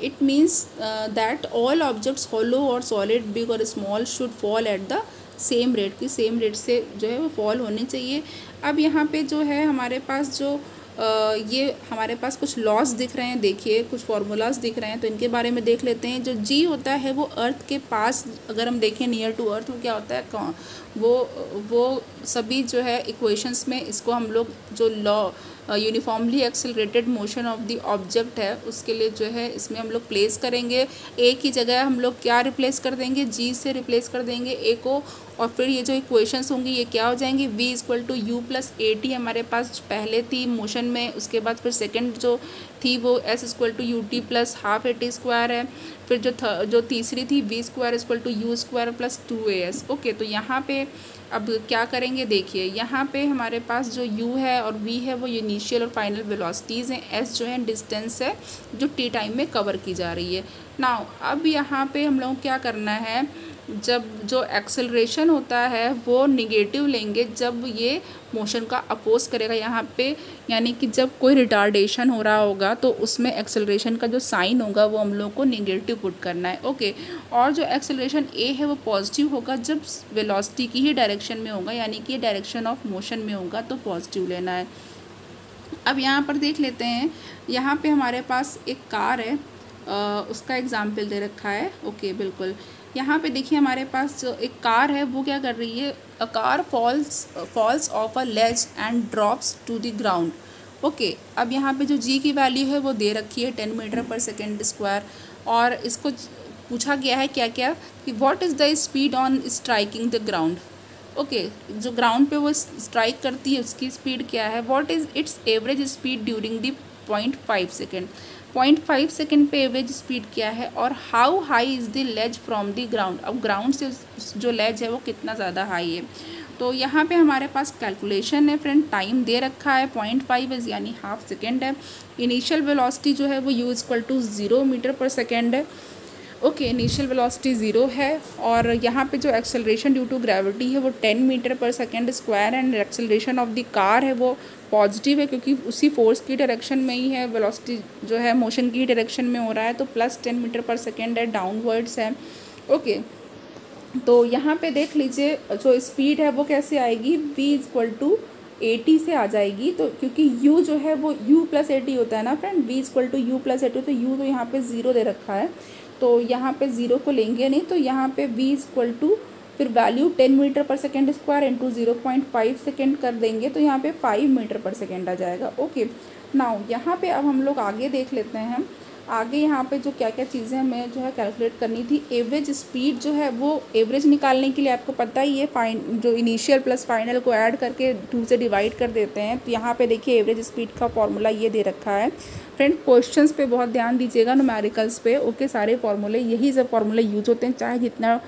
[SPEAKER 1] it means that all objects hollow और सॉलिड, बिग और small should fall at the same rate, की सेम रेट से जो है वो फॉल होने चाहिए। अब यहाँ पे जो है हमारे पास जो ये हमारे पास कुछ लॉस दिख रहे हैं, देखिए कुछ फार्मूलाज दिख रहे हैं, तो इनके बारे में देख लेते हैं। जो जी होता है वो अर्थ के पास अगर हम देखें नियर टू अर्थ, वो क्या होता है, वो सभी जो है इक्वेशंस में इसको हम लोग जो law uniformly accelerated motion of the object है उसके लिए जो है इसमें हम लोग प्लेस करेंगे। ए की जगह हम लोग क्या रिप्लेस कर देंगे, जी से रिप्लेस कर देंगे ए को, और फिर ये जो इक्वेशंस होंगी ये क्या हो जाएंगी, v equal to U plus A T हमारे पास पहले थी मोशन में, उसके बाद फिर सेकंड जो थी वो s equal to U T plus half A T square है, फिर जो तीसरी थी v square equal to U square plus 2as। Okay, तो यहाँ पे अब क्या करेंगे, देखिए यहाँ पे हमारे पास जो u है और v है वो इनिशियल और फाइनल वेलोसिटीज़ हैं, s जो है डिस्टेंस है जो t टाइम में कवर की जा रही है। नाउ अब यहाँ पे हम लोग क्या करना है, जब जो एक्सेलरेशन होता है वो निगेटिव लेंगे जब ये मोशन का अपोज करेगा यहाँ पे, यानी कि जब कोई रिटार्डेशन हो रहा होगा तो उसमें एक्सेलरेशन का जो साइन होगा वो हम लोग को निगेटिव पुट करना है। ओके, और जो एक्सेलरेशन ए है वो पॉजिटिव होगा जब वेलोसिटी की ही डायरेक्शन में होगा, यानी कि डायरेक्शन ऑफ मोशन में होगा तो पॉजिटिव लेना है। अब यहाँ पर देख लेते हैं, यहाँ पे हमारे पास एक कार है, उसका एग्जाम्पल दे रखा है। ओके, बिल्कुल यहाँ पे देखिए हमारे पास जो एक कार है वो क्या कर रही है, a car falls off a ledge and drops to the ground. Okay, अब यहाँ पे जो जी की वैल्यू है वो दे रखी है 10 मीटर पर सेकेंड स्क्वायर, और इसको पूछा गया है क्या क्या कि what is the speed on striking the ground. Okay, जो ग्राउंड पे वो स्ट्राइक करती है उसकी स्पीड क्या है, what is it's average speed during the 0.5 second, 0.5 second पे एवरेज स्पीड क्या है, और how high is the ledge from the ground. अब ग्राउंड से जो लेज है वो कितना ज़्यादा हाई है। तो यहाँ पे हमारे पास कैलकुलेशन है फ्रेंड, टाइम दे रखा है 0.5 यानी हाफ सेकेंड है। इनिशियल वेलोसिटी जो है वो u = 0 मीटर पर सेकेंड है। ओके, इनिशियल वेलोसिटी 0 है और यहाँ पे जो एक्सेलरेशन ड्यू टू ग्रेविटी है वो 10 मीटर पर second square and acceleration of the car है वो पॉजिटिव है क्योंकि उसी फोर्स की डायरेक्शन में ही है, वेलोसिटी जो है मोशन की डायरेक्शन में हो रहा है, तो +10 मीटर पर सेकेंड है, डाउनवर्ड्स है। ओके, तो यहाँ पे देख लीजिए जो स्पीड है वो कैसे आएगी, v = 80 से आ जाएगी। तो क्योंकि u जो है वो u + 80 होता है ना फ्रेंड, v = u + 80, तो u तो यहाँ पे 0 दे रखा है, तो यहाँ पे 0 को लेंगे नहीं, तो यहाँ पे v = फिर वैल्यू 10 मीटर पर सेकेंड स्क्वायर इंटू 0.5 सेकेंड कर देंगे, तो यहाँ पे 5 मीटर पर सेकेंड आ जाएगा। ओके, नाउ यहाँ पे अब हम लोग आगे देख लेते हैं। आगे यहाँ पे जो क्या क्या चीज़ें हमें जो है कैलकुलेट करनी थी। एवरेज स्पीड जो है वो एवरेज निकालने के लिए आपको पता ही है, जो इनिशियल प्लस फाइनल को ऐड करके 2 से डिवाइड कर देते हैं। तो यहाँ पे देखिए एवरेज स्पीड का फॉर्मूला ये दे रखा है फ्रेंड। क्वेश्चंस पे बहुत ध्यान दीजिएगा, न्यूमेरिकल्स पे। ओके, सारे फार्मूले यही सब फार्मूले यूज होते हैं, चाहे जितना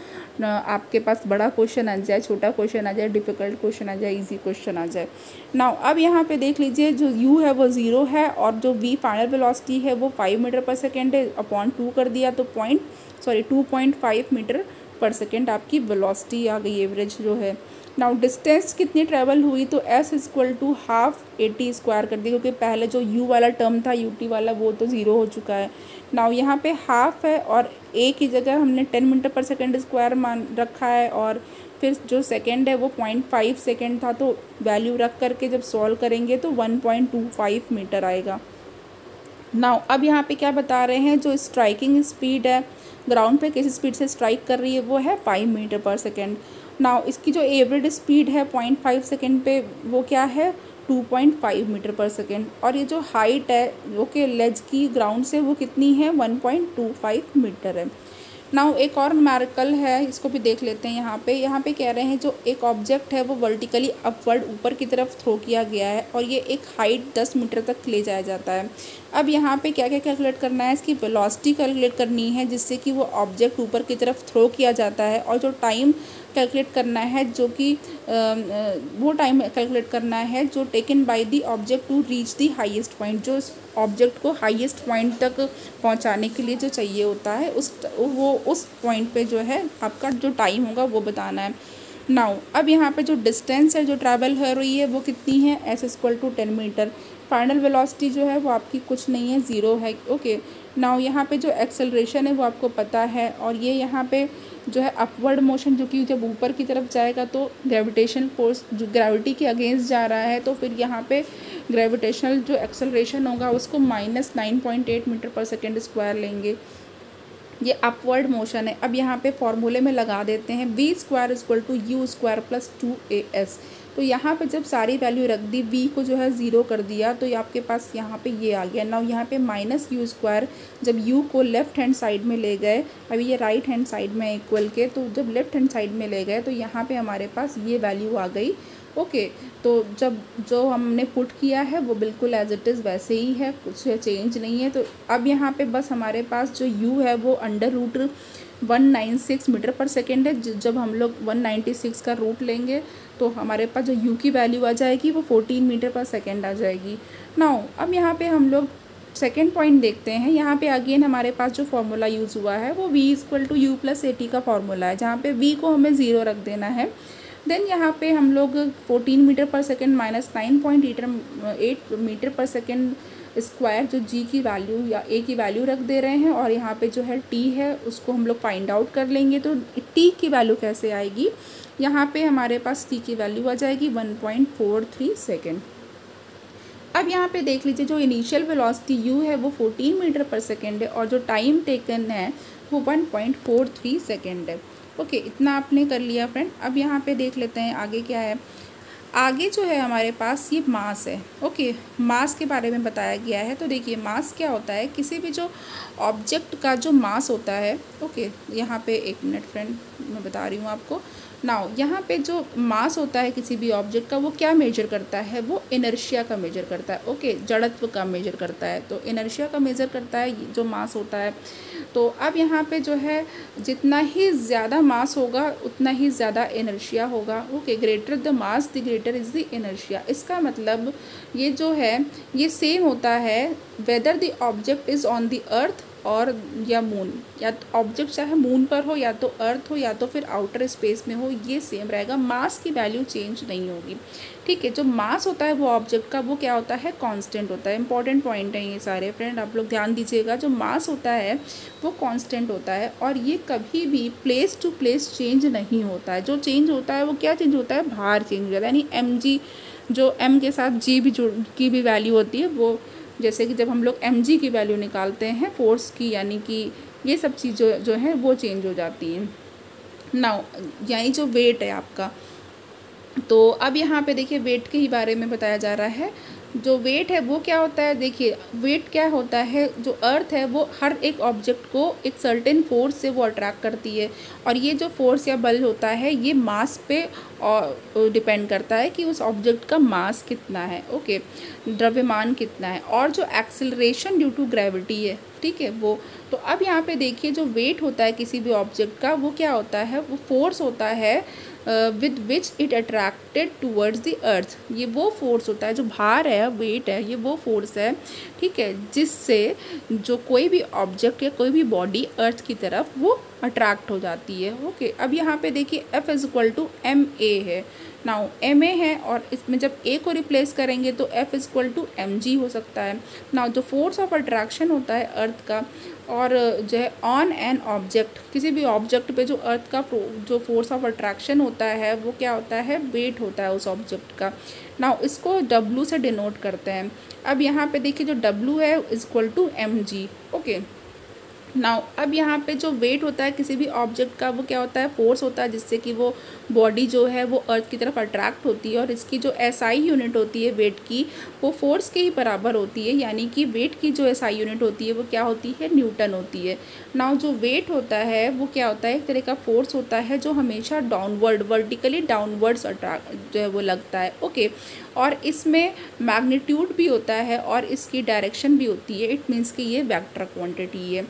[SPEAKER 1] आपके पास बड़ा क्वेश्चन आ जाए, छोटा क्वेश्चन आ जाए, डिफिकल्ट क्वेश्चन आ जाए, इजी क्वेश्चन आ जाए। नाउ अब यहाँ पे देख लीजिए जो u है वो 0 है और जो v फाइनल वेलोसिटी है वो 5 मीटर पर सेकेंड है, अपॉन 2 कर दिया तो 2.5 मीटर पर सेकेंड आपकी वेलोसिटी आ गई, एवरेज जो है। नाउ डिस्टेंस कितनी ट्रैवल हुई, तो s = हाफ 80 स्क्वायर कर दिया क्योंकि पहले जो u वाला टर्म था ut वाला वो तो 0 हो चुका है। नाउ यहाँ पे हाफ है और a की जगह हमने 10 मीटर पर सेकेंड स्क्वायर मान रखा है और फिर जो सेकेंड है वो 0.5 सेकेंड था, तो वैल्यू रख करके जब सॉल्व करेंगे तो 1.25 मीटर आएगा। नाउ अब यहाँ पे क्या बता रहे हैं, जो स्ट्राइकिंग स्पीड है ग्राउंड पे किस स्पीड से स्ट्राइक कर रही है वो है 5 मीटर पर सेकेंड। नाउ इसकी जो एवरेज स्पीड है 0.5 सेकेंड पे वो क्या है 2.5 मीटर पर सेकेंड, और ये जो हाइट है वो के लेज की ग्राउंड से वो कितनी है 1.25 मीटर है। नाउ एक और न्यूमेरिकल है, इसको भी देख लेते हैं। यहाँ पे कह रहे हैं जो एक ऑब्जेक्ट है वो वर्टिकली अपवर्ड ऊपर की तरफ थ्रो किया गया है और ये एक हाइट 10 मीटर तक ले जाया जाता है। अब यहाँ पे क्या क्या कैलकुलेट करना है, इसकी वेलोसिटी कैलकुलेट करनी है जिससे कि वो ऑब्जेक्ट ऊपर की तरफ थ्रो किया जाता है, और जो टाइम कैलकुलेट करना है जो कि वो टाइम कैलकुलेट करना है जो taken by the object to reach the highest point, जो ऑब्जेक्ट को हाईएस्ट पॉइंट तक पहुंचाने के लिए जो चाहिए होता है उस पॉइंट पे जो है आपका जो टाइम होगा वो बताना है। नाउ अब यहाँ पे जो डिस्टेंस है जो ट्रैवल हो रही है वो कितनी है, s = 10 मीटर। फाइनल वेलोसिटी जो है वो आपकी कुछ नहीं है, 0 है। ओके, नाउ यहाँ पे जो एक्सेलरेशन है वो आपको पता है, और ये यहाँ पे जो है अपवर्ड मोशन जो कि जब ऊपर की तरफ जाएगा तो ग्रेविटेशन फोर्स जो ग्रेविटी के अगेंस्ट जा रहा है, तो फिर यहाँ पे ग्रेविटेशनल जो एक्सेलरेशन होगा उसको -9.8 मीटर पर सेकेंड स्क्वायर लेंगे। ये अपवर्ड मोशन है। अब यहाँ पे फॉर्मूले में लगा देते हैं, v² = u² + 2as। तो यहाँ पे जब सारी वैल्यू रख दी, v को जो है 0 कर दिया, तो आपके पास यहाँ पे ये आ गया। नाउ यहाँ पे -u², जब u को लेफ़्ट हैंड साइड में ले गए, अभी ये राइट हैंड साइड में इक्वल के, तो जब लेफ़्ट हैंड साइड में ले गए तो यहाँ पे हमारे पास ये वैल्यू आ गई। ओके, तो जब जो हमने पुट किया है वो बिल्कुल एज इट इज़ वैसे ही है, कुछ चेंज नहीं है। तो अब यहाँ पे बस हमारे पास जो u है वो √196 मीटर पर सेकेंड है। जब हम लोग 196 का रूट लेंगे तो हमारे पास जो u की वैल्यू आ जाएगी वो 14 मीटर पर सेकेंड आ जाएगी। नाउ अब यहाँ पे हम लोग सेकेंड पॉइंट देखते हैं। यहाँ पे अगेन हमारे पास जो फार्मूला यूज़ हुआ है वो v = u + 80 का फार्मूला है, जहाँ पे v को हमें 0 रख देना है। देन यहाँ पे हम लोग 14 मीटर पर सेकेंड -9.8 मीटर पर सेकेंड स्क्वायर जो g की वैल्यू या a की वैल्यू रख दे रहे हैं, और यहाँ पे जो है t है उसको हम लोग फाइंड आउट कर लेंगे। तो t की वैल्यू कैसे आएगी, यहाँ पे हमारे पास t की वैल्यू आ जाएगी 1.43 सेकेंड। अब यहाँ पे देख लीजिए जो इनिशियल वेलोसिटी u है वो 14 मीटर पर सेकेंड है, और जो टाइम टेकन है वो 1.43 सेकेंड है। ओके, इतना आपने कर लिया फ्रेंड। अब यहाँ पे देख लेते हैं आगे क्या है। आगे जो है हमारे पास ये मास है। ओके, मास के बारे में बताया गया है। तो देखिए मास क्या होता है, किसी भी जो ऑब्जेक्ट का जो मास होता है। ओके, यहाँ पे एक मिनट फ्रेंड मैं बता रही हूँ आपको। नाउ यहाँ पे जो मास होता है किसी भी ऑब्जेक्ट का वो क्या मेजर करता है, वो इनर्शिया का मेजर करता है। ओके, जड़त्व का मेजर करता है, तो इनर्शिया का मेजर करता है जो मास होता है। तो अब यहाँ पे जो है जितना ही ज़्यादा मास होगा उतना ही ज़्यादा इनर्शिया होगा। Okay, greater the mass the greater is the inertia. इसका मतलब ये जो है ये सेम होता है whether the object is on the earth और या मून, या तो ऑब्जेक्ट चाहे मून पर हो या तो अर्थ हो या तो फिर आउटर स्पेस में हो, ये सेम रहेगा, मास की वैल्यू चेंज नहीं होगी। ठीक है, जो मास होता है वो ऑब्जेक्ट का वो क्या होता है, कांस्टेंट होता है। इंपॉर्टेंट पॉइंट है ये सारे फ्रेंड, आप लोग ध्यान दीजिएगा। जो मास होता है वो कांस्टेंट होता है और ये कभी भी प्लेस टू प्लेस चेंज नहीं होता है। जो चेंज होता है वो क्या चेंज होता है, भार चेंज होता है। यानी mg, जो m के साथ g भी जुड़ की भी वैल्यू होती है, वो जैसे कि जब हम लोग mg की वैल्यू निकालते हैं फोर्स की, यानी कि ये सब चीज़ जो है वो चेंज हो जाती हैं। नाउ यानी जो वेट है आपका, तो अब यहाँ पे देखिए वेट के ही बारे में बताया जा रहा है। जो वेट है वो क्या होता है, देखिए वेट क्या होता है, जो अर्थ है वो हर एक ऑब्जेक्ट को एक सर्टेन फोर्स से वो अट्रैक्ट करती है, और ये जो फोर्स या बल होता है ये मास पे डिपेंड करता है कि उस ऑब्जेक्ट का मास कितना है। ओके, द्रव्यमान कितना है, और जो एक्सेलरेशन ड्यू टू ग्रेविटी है, ठीक है वो। तो अब यहाँ पे देखिए जो वेट होता है किसी भी ऑब्जेक्ट का वो क्या होता है, वो फोर्स होता है with which it attracted towards the earth. ये वो फोर्स होता है, जो भार है, वेट है, ये वो फोर्स है, ठीक है, जिससे जो कोई भी ऑब्जेक्ट या कोई भी बॉडी अर्थ की तरफ वो अट्रैक्ट हो जाती है। ओके, अब यहाँ पे देखिए F is equal to M A है। नाउ एम ए है और इसमें जब ए को रिप्लेस करेंगे तो F is equal to M G हो सकता है। नाउ जो फोर्स ऑफ अट्रैक्शन होता है अर्थ का, और जो है ऑन एन ऑब्जेक्ट, किसी भी ऑब्जेक्ट पे जो अर्थ का जो फोर्स ऑफ अट्रैक्शन होता है वो क्या होता है, वेट होता है उस ऑब्जेक्ट का। नाउ इसको W से डिनोट करते हैं। अब यहाँ पे देखिए जो W है is equal to M G. Okay, now अब यहाँ पे जो वेट होता है किसी भी ऑब्जेक्ट का वो क्या होता है, फोर्स होता है, जिससे कि वो बॉडी जो है वो अर्थ की तरफ अट्रैक्ट होती है, और इसकी जो एसआई यूनिट होती है वेट की वो फोर्स के ही बराबर होती है, यानी कि वेट की जो एसआई यूनिट होती है वो क्या होती है, न्यूटन होती है। नाउ जो वेट होता है वो क्या होता है, एक तरह का फोर्स होता है जो हमेशा डाउनवर्ड, वर्टिकली डाउनवर्ड्स अट्रैक्ट जो है वो लगता है। ओके, और इसमें मैग्नीट्यूड भी होता है और इसकी डायरेक्शन भी होती है, इट मीन्स कि ये वेक्टर क्वांटिटी है।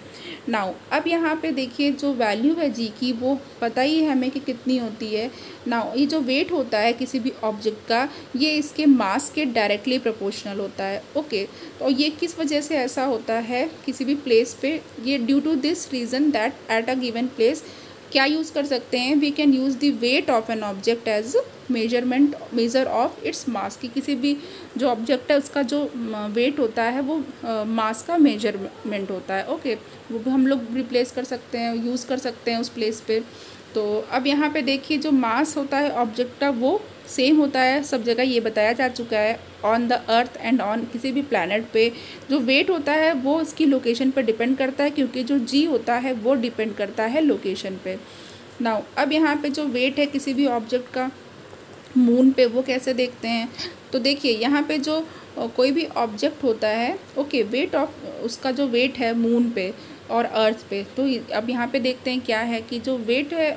[SPEAKER 1] नाउ अब यहाँ पे देखिए जो वैल्यू है जी की वो पता ही है हमें कि कितनी होती है। नाउ ये जो वेट होता है किसी भी ऑब्जेक्ट का ये इसके मास के डायरेक्टली प्रोपोर्शनल होता है। ओके, तो ये किस वजह से ऐसा होता है किसी भी प्लेस पे, ये due to this reason that at a given place क्या यूज़ कर सकते हैं, we can use the weight of an object as measure of its mass, की किसी भी जो ऑब्जेक्ट है उसका जो वेट होता है वो मास का मेजरमेंट होता है। ओके, वो भी हम लोग रिप्लेस कर सकते हैं, यूज़ कर सकते हैं उस प्लेस पे। तो अब यहाँ पे देखिए जो मास होता है ऑब्जेक्ट का वो सेम होता है सब जगह, ये बताया जा चुका है, on the earth and on किसी भी प्लैनेट पे। जो वेट होता है वो इसकी लोकेशन पर डिपेंड करता है, क्योंकि जो जी होता है वो डिपेंड करता है लोकेशन पे। नाउ अब यहाँ पे जो वेट है किसी भी ऑब्जेक्ट का मून पे वो कैसे देखते हैं, तो देखिए यहाँ पे जो कोई भी ऑब्जेक्ट होता है, ओके, वेट ऑफ उसका जो वेट है मून पे और अर्थ पे, तो अब यहाँ पे देखते हैं क्या है कि जो वेट है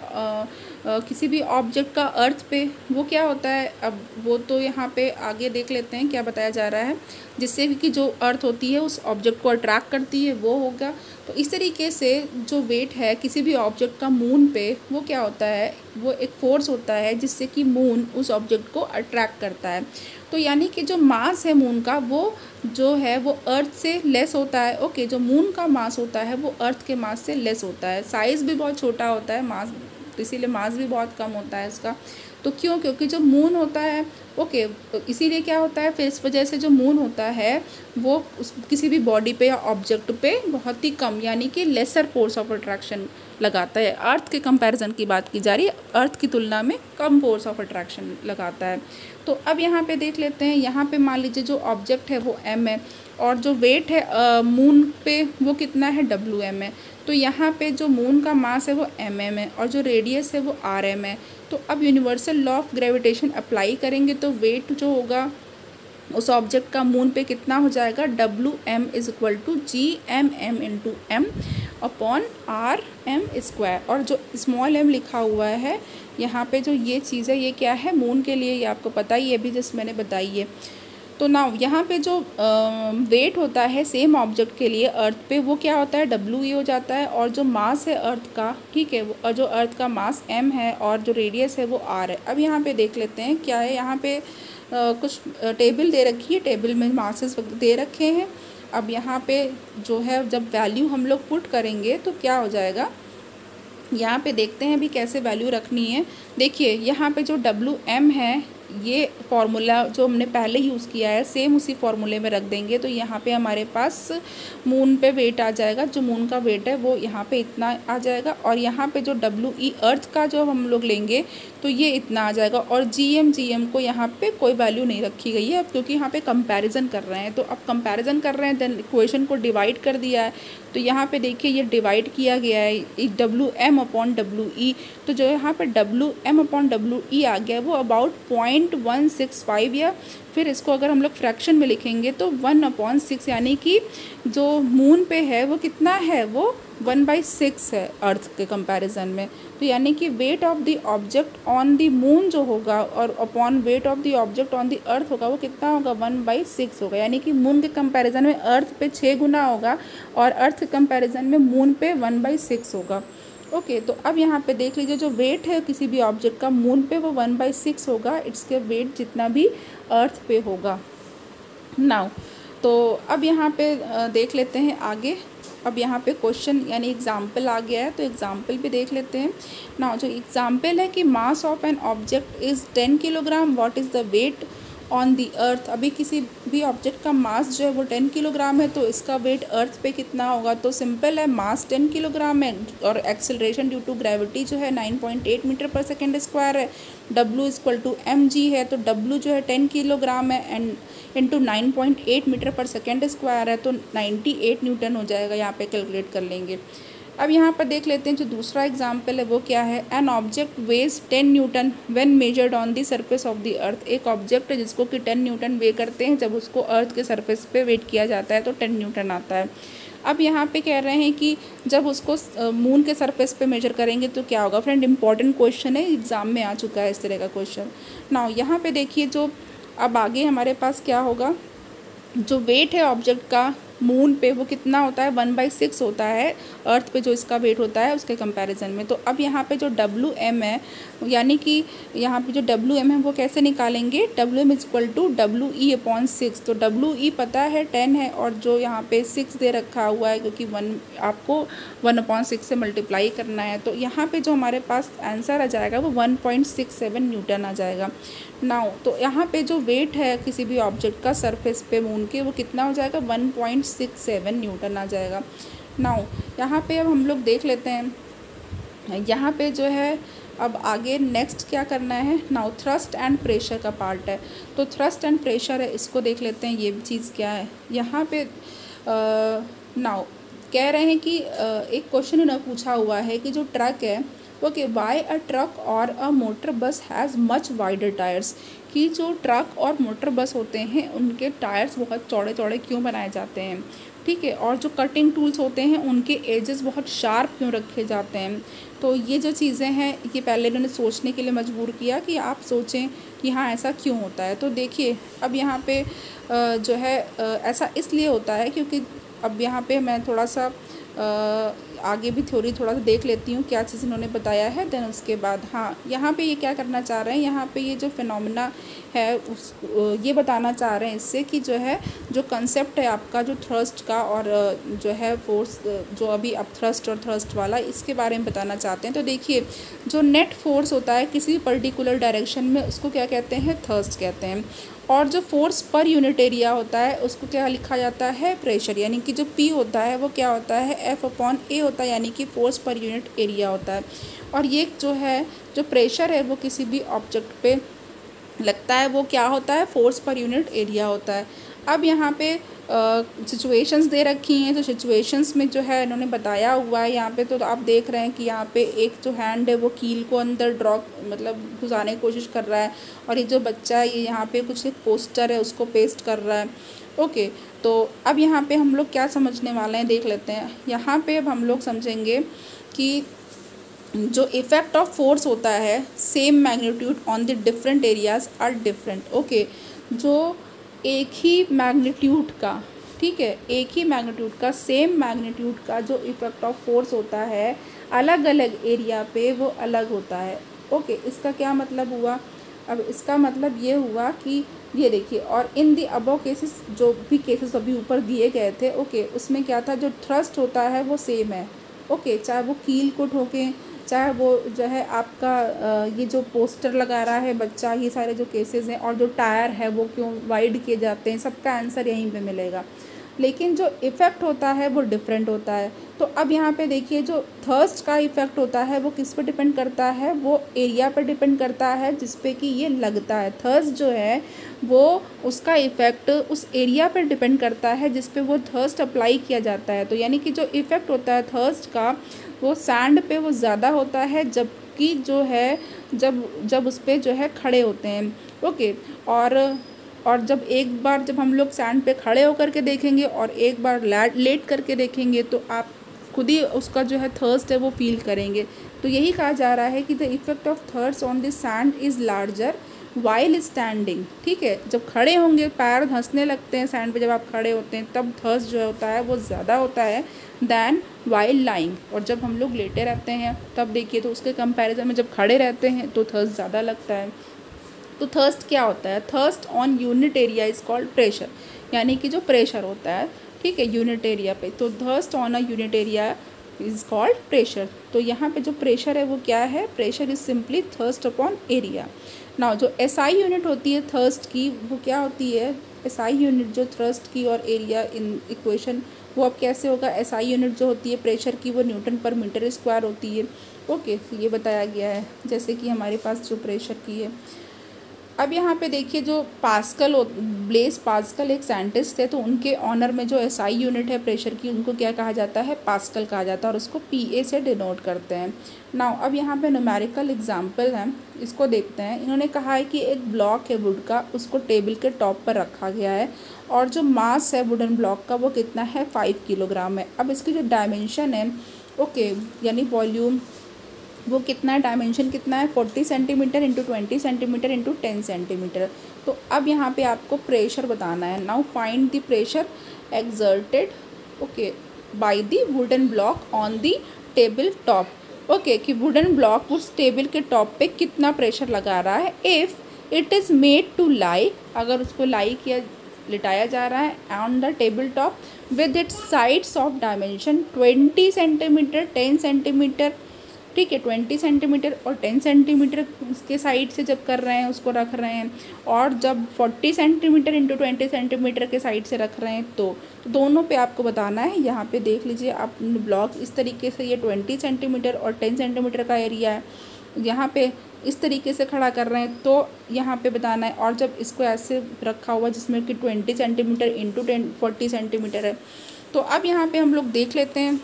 [SPEAKER 1] किसी भी ऑब्जेक्ट का अर्थ पे वो क्या होता है। अब वो तो यहाँ पे आगे देख लेते हैं क्या बताया जा रहा है, जिससे कि जो अर्थ होती है उस ऑब्जेक्ट को अट्रैक्ट करती है वो होगा। तो इस तरीके से जो वेट है किसी भी ऑब्जेक्ट का मून पे वो क्या होता है, वो एक फोर्स होता है जिससे कि मून उस ऑब्जेक्ट को अट्रैक्ट करता है। तो यानी कि जो मास है मून का वो जो है वो अर्थ से लेस होता है। ओके, जो मून का मास होता है वो अर्थ के मास से लेस होता है, साइज़ भी बहुत छोटा होता है, मास इसीलिए मास भी बहुत कम होता है इसका। तो क्यों, क्योंकि जो मून होता है, ओके, इसीलिए क्या होता है, फिर इस वजह से जो मून होता है वो किसी भी बॉडी पे या ऑब्जेक्ट पे बहुत ही कम, यानी कि लेसर फोर्स ऑफ अट्रैक्शन लगाता है। अर्थ के कंपैरिजन की बात की जा रही है, अर्थ की तुलना में कम फोर्स ऑफ अट्रैक्शन लगाता है। तो अब यहाँ पे देख लेते हैं, यहाँ पे मान लीजिए जो ऑब्जेक्ट है वो m है और जो वेट है मून पे वो कितना है, WM है। तो यहाँ पे जो मून का मास है वो mm है और जो रेडियस है वो rm है। तो अब universal law of gravitation apply करेंगे तो वेट जो होगा उस ऑब्जेक्ट का मून पे कितना हो जाएगा, WM is equal to GMM into M upon RM²। और जो स्मॉल m लिखा हुआ है यहाँ पे, जो ये चीज़ है ये क्या है, मून के लिए, ये आपको पता ही है, अभी जस्ट मैंने बताई है। तो नाउ यहाँ पे जो वेट होता है सेम ऑब्जेक्ट के लिए अर्थ पे, वो क्या होता है, WE हो जाता है। और जो मास है अर्थ का, ठीक है, और जो अर्थ का मास M है और जो रेडियस है वो R है। अब यहाँ पे देख लेते हैं क्या है, यहाँ पे कुछ टेबल दे रखी है, टेबल में मासेस दे रखे हैं। अब यहाँ पे जो है जब वैल्यू हम लोग पुट करेंगे तो क्या हो जाएगा, यहाँ पे देखते हैं अभी कैसे वैल्यू रखनी है। देखिए यहाँ पे जो WM है, ये फार्मूला जो हमने पहले यूज़ किया है सेम उसी फार्मूले में रख देंगे। तो यहाँ पे हमारे पास मून पे वेट आ जाएगा, जो मून का वेट है वो यहाँ पे इतना आ जाएगा। और यहाँ पे जो WE अर्थ का जो हम लोग लेंगे तो ये इतना आ जाएगा। और GM को यहाँ पे कोई वैल्यू नहीं रखी गई है अब, क्योंकि यहाँ पे कंपैरिजन कर रहे हैं। तो अब कंपैरिजन कर रहे हैं, देन इक्वेशन को डिवाइड कर दिया है। तो यहाँ पे देखिए ये डिवाइड किया गया है WM अपॉन WE। तो जो यहाँ पे WM अपॉन WE आ गया वो अबाउट 0.165, या फिर इसको अगर हम लोग फ्रैक्शन में लिखेंगे तो 1/6, यानी कि जो मून पे है वो कितना है, वो 1/6 है अर्थ के कंपैरिजन में। तो यानी कि wait of the object on the moon जो होगा और upon weight of the object on the earth होगा वो कितना होगा, 1/6 होगा। यानी कि मून के कंपैरिजन में अर्थ पे 6 गुना होगा और अर्थ के कंपैरिजन में मून पे 1/6 होगा। ओके, तो अब यहाँ पे देख लीजिए जो वेट है किसी भी ऑब्जेक्ट का मून पे वो 1/6 होगा, इसके वेट जितना भी अर्थ पे होगा। नाउ तो अब यहाँ पे देख लेते हैं आगे। अब यहाँ पे क्वेश्चन यानी एग्जाम्पल आ गया है, तो एग्जाम्पल भी देख लेते हैं। नाउ जो एग्जाम्पल है कि mass of an object is 10 kilogram, what is the weight on the earth. अभी किसी भी ऑब्जेक्ट का मास जो है वो 10 किलोग्राम है, तो इसका वेट अर्थ पे कितना होगा। तो सिंपल है, मास 10 किलोग्राम है और एक्सेलरेशन ड्यू टू ग्रेविटी जो है 9.8 मीटर पर सेकेंड स्क्वायर है। W इक्वल टू mg है, तो W जो है 10 किलोग्राम है एंड इंटू 9.8 मीटर पर सेकेंड स्क्वायर है, तो 98 न्यूटन हो जाएगा। यहाँ पे कैलकुलेट कर लेंगे। अब यहाँ पर देख लेते हैं जो दूसरा एग्जाम्पल है वो क्या है। An object weighs 10 newton when measured on the surface of the earth. एक ऑब्जेक्ट है जिसको कि 10 न्यूटन वे करते हैं, जब उसको अर्थ के सरफेस पे वेट किया जाता है तो 10 न्यूटन आता है। अब यहाँ पे कह रहे हैं कि जब उसको मून के सरफेस पे मेजर करेंगे तो क्या होगा। फ्रेंड इंपॉर्टेंट क्वेश्चन है, एग्जाम में आ चुका है इस तरह का क्वेश्चन। नाउ यहाँ पे देखिए जो अब आगे हमारे पास क्या होगा, जो वेट है ऑब्जेक्ट का मून पे वो कितना होता है, 1/6 होता है अर्थ पे जो इसका वेट होता है उसके कंपैरिजन में। तो अब यहाँ पे जो WM है, यानी कि यहाँ पे जो WM है वो कैसे निकालेंगे, WM is equal to WE upon 6। तो WE पता है 10 है और जो यहाँ पे 6 दे रखा हुआ है, क्योंकि 1 आपको 1/6 से मल्टीप्लाई करना है। तो यहाँ पे जो हमारे पास आंसर आ जाएगा वो 1.67 न्यूटन आ जाएगा। नाउ तो यहाँ पे जो वेट है किसी भी ऑब्जेक्ट का सरफेस पे मून के वो कितना हो जाएगा, 1.67 न्यूटन आ जाएगा। नाउ यहाँ पे अब हम लोग देख लेते हैं, यहाँ पे जो है अब आगे नेक्स्ट क्या करना है। नाउ थ्रस्ट एंड प्रेशर का पार्ट है, तो थ्रस्ट एंड प्रेशर है, इसको देख लेते हैं ये चीज़ क्या है। यहाँ पे नाउ कह रहे हैं कि एक क्वेश्चन इन्होंने पूछा हुआ है कि जो ट्रक है ओके, वाई अ ट्रक और अ मोटर बस हैज़ मच वाइडर टायर्स। कि जो ट्रक और मोटर बस होते हैं उनके टायर्स बहुत चौड़े चौड़े क्यों बनाए जाते हैं, ठीक है। और जो कटिंग टूल्स होते हैं उनके एजेस बहुत शार्प क्यों रखे जाते हैं। तो ये जो चीज़ें हैं ये पहले इन्होंने सोचने के लिए मजबूर किया कि आप सोचें कि हाँ ऐसा क्यों होता है। तो देखिए अब यहाँ पे जो है ऐसा इसलिए होता है क्योंकि अब यहाँ पे मैं थोड़ा सा आगे भी थ्योरी थोड़ा सा देख लेती हूँ क्या चीज़ इन्होंने बताया है, देन उसके बाद हाँ यहाँ पे ये क्या करना चाह रहे हैं, यहाँ पे ये जो फिनोमेना है उस ये बताना चाह रहे हैं इससे कि जो है जो कंसेप्ट है आपका जो थ्रस्ट का और जो है फोर्स जो अभी अब थ्रस्ट और थ्रस्ट वाला इसके बारे में बताना चाहते हैं। तो देखिए जो नेट फोर्स होता है किसी पर्टिकुलर डायरेक्शन में उसको क्या कहते हैं, थ्रस्ट कहते हैं। और जो फोर्स पर यूनिट एरिया होता है उसको क्या लिखा जाता है, प्रेशर। यानी कि जो P होता है वो क्या होता है, F/A होता है, यानी कि फोर्स पर यूनिट एरिया होता है। और ये जो है जो प्रेशर है वो किसी भी ऑब्जेक्ट पे लगता है वो क्या होता है, फोर्स पर यूनिट एरिया होता है। अब यहाँ पे सिचुएशंस दे रखी हैं। तो सिचुएशंस में जो है इन्होंने बताया हुआ है यहाँ पे। तो आप देख रहे हैं कि यहाँ पे एक जो हैंड है वो कील को अंदर मतलब घुसाने की कोशिश कर रहा है, और ये जो बच्चा है ये यहाँ पे कुछ एक पोस्टर है उसको पेस्ट कर रहा है। ओके, तो अब यहाँ पे हम लोग क्या समझने वाले हैं देख लेते हैं। यहाँ पे अब हम लोग समझेंगे कि जो इफ़ेक्ट ऑफ फोर्स होता है same magnitude on the different areas are different. Okay, जो एक ही मैग्नीट्यूड का, ठीक है, एक ही मैग्नीट्यूड का, सेम मैग्नीट्यूड का जो इफ़ेक्ट ऑफ फोर्स होता है अलग अलग एरिया पे वो अलग होता है। ओके, इसका क्या मतलब हुआ? अब इसका मतलब ये हुआ कि ये देखिए, और इन दी अबव केसेस, जो भी केसेस अभी ऊपर दिए गए थे, ओके, उसमें क्या था, जो थ्रस्ट होता है वो सेम है। ओके, चाहे वो कील को ठोकें, चाहे वो जो है आपका ये जो पोस्टर लगा रहा है बच्चा, ये सारे जो केसेस हैं, और जो टायर है वो क्यों वाइड किए जाते हैं, सबका आंसर यहीं पे मिलेगा। लेकिन जो इफ़ेक्ट होता है वो डिफरेंट होता है। तो अब यहाँ पे देखिए, जो थर्स्ट का इफ़ेक्ट होता है वो किस पे डिपेंड करता है? वो एरिया पर डिपेंड करता है जिस पे कि ये लगता है। थर्स्ट जो है वो उसका इफ़ेक्ट उस एरिया पर डिपेंड करता है जिस पे वो थर्स्ट अप्लाई किया जाता है। तो यानी कि जो इफ़ेक्ट होता है थर्स्ट का वो सैंड पे वो ज़्यादा होता है, जबकि जो है जब उस पर जो है खड़े होते हैं। ओके, और जब हम लोग सैंड पे खड़े होकर के देखेंगे और एक बार लेट करके देखेंगे तो आप खुद ही उसका जो है थर्स्ट है वो फील करेंगे। तो यही कहा जा रहा है कि the effect of thrust on this sand is larger while standing. ठीक है, जब खड़े होंगे, पैर धंसने लगते हैं सैंड पे जब आप खड़े होते हैं, तब थर्स्ट जो होता है वो ज़्यादा होता है दैन वाइल लाइंग। और जब हम लोग लेटे रहते हैं तब देखिए तो उसके कंपैरिजन में जब खड़े रहते हैं तो थर्स्ट ज़्यादा लगता है। तो थर्स्ट क्या होता है? Thrust on unit area is called pressure, यानी कि जो प्रेशर होता है, ठीक है, यूनिट एरिया पे, तो thrust on a unit area is called pressure. तो यहाँ पे जो प्रेशर है वो क्या है? Pressure is simply thrust upon area. Now जो एसआई यूनिट होती है थर्स्ट की वो क्या होती है? एसआई यूनिट जो थर्स्ट की और एरिया इन इक्वेशन वो अब कैसे होगा? एसआई यूनिट जो होती है प्रेशर की वो न्यूटन पर मीटर स्क्वायर होती है। ओके, ये बताया गया है जैसे कि हमारे पास जो प्रेशर की है। अब यहाँ पे देखिए, जो ब्लेस पास्कल एक साइंटिस्ट थे, तो उनके ऑनर में जो एसआई यूनिट है प्रेशर की उनको क्या कहा जाता है? पास्कल कहा जाता है, और उसको पीए से डिनोट करते हैं। नाउ अब यहाँ पे न्यूमेरिकल एग्जांपल है, इसको देखते हैं। इन्होंने कहा है कि एक ब्लॉक है वुड का, उसको टेबल के टॉप पर रखा गया है, और जो मास है वुडन ब्लॉक का वो कितना है? 5 किलोग्राम है। अब इसकी जो डायमेंशन है, ओके, यानी वॉल्यूम, वो कितना है? डायमेंशन कितना है? 40 centimetre into 20 centimetre into 10 centimetre. तो अब यहाँ पे आपको प्रेशर बताना है। Now find the pressure exerted, okay, by the wooden block on the table top. Okay, कि वुडन ब्लॉक उस टेबल के टॉप पे कितना प्रेशर लगा रहा है। If it is made to lie, अगर उसको लाई किया, लिटाया जा रहा है on the table top with its sides of dimension 20 centimetre 10 centimetre, ठीक है, 20 सेंटीमीटर और 10 सेंटीमीटर उसके साइड से जब कर रहे हैं उसको रख रहे हैं, और जब 40 सेंटीमीटर इंटू 20 सेंटीमीटर के साइड से रख रहे हैं तो दोनों पे आपको बताना है। यहाँ पे देख लीजिए आप ब्लॉक इस तरीके से, ये 20 सेंटीमीटर और 10 सेंटीमीटर का एरिया है, यहाँ पे इस तरीके से खड़ा कर रहे हैं तो यहाँ पे बताना है। और जब इसको ऐसे रखा हुआ जिसमें कि 20 सेंटीमीटर इंटू 40 सेंटीमीटर है, तो अब यहाँ पे हम लोग देख लेते हैं।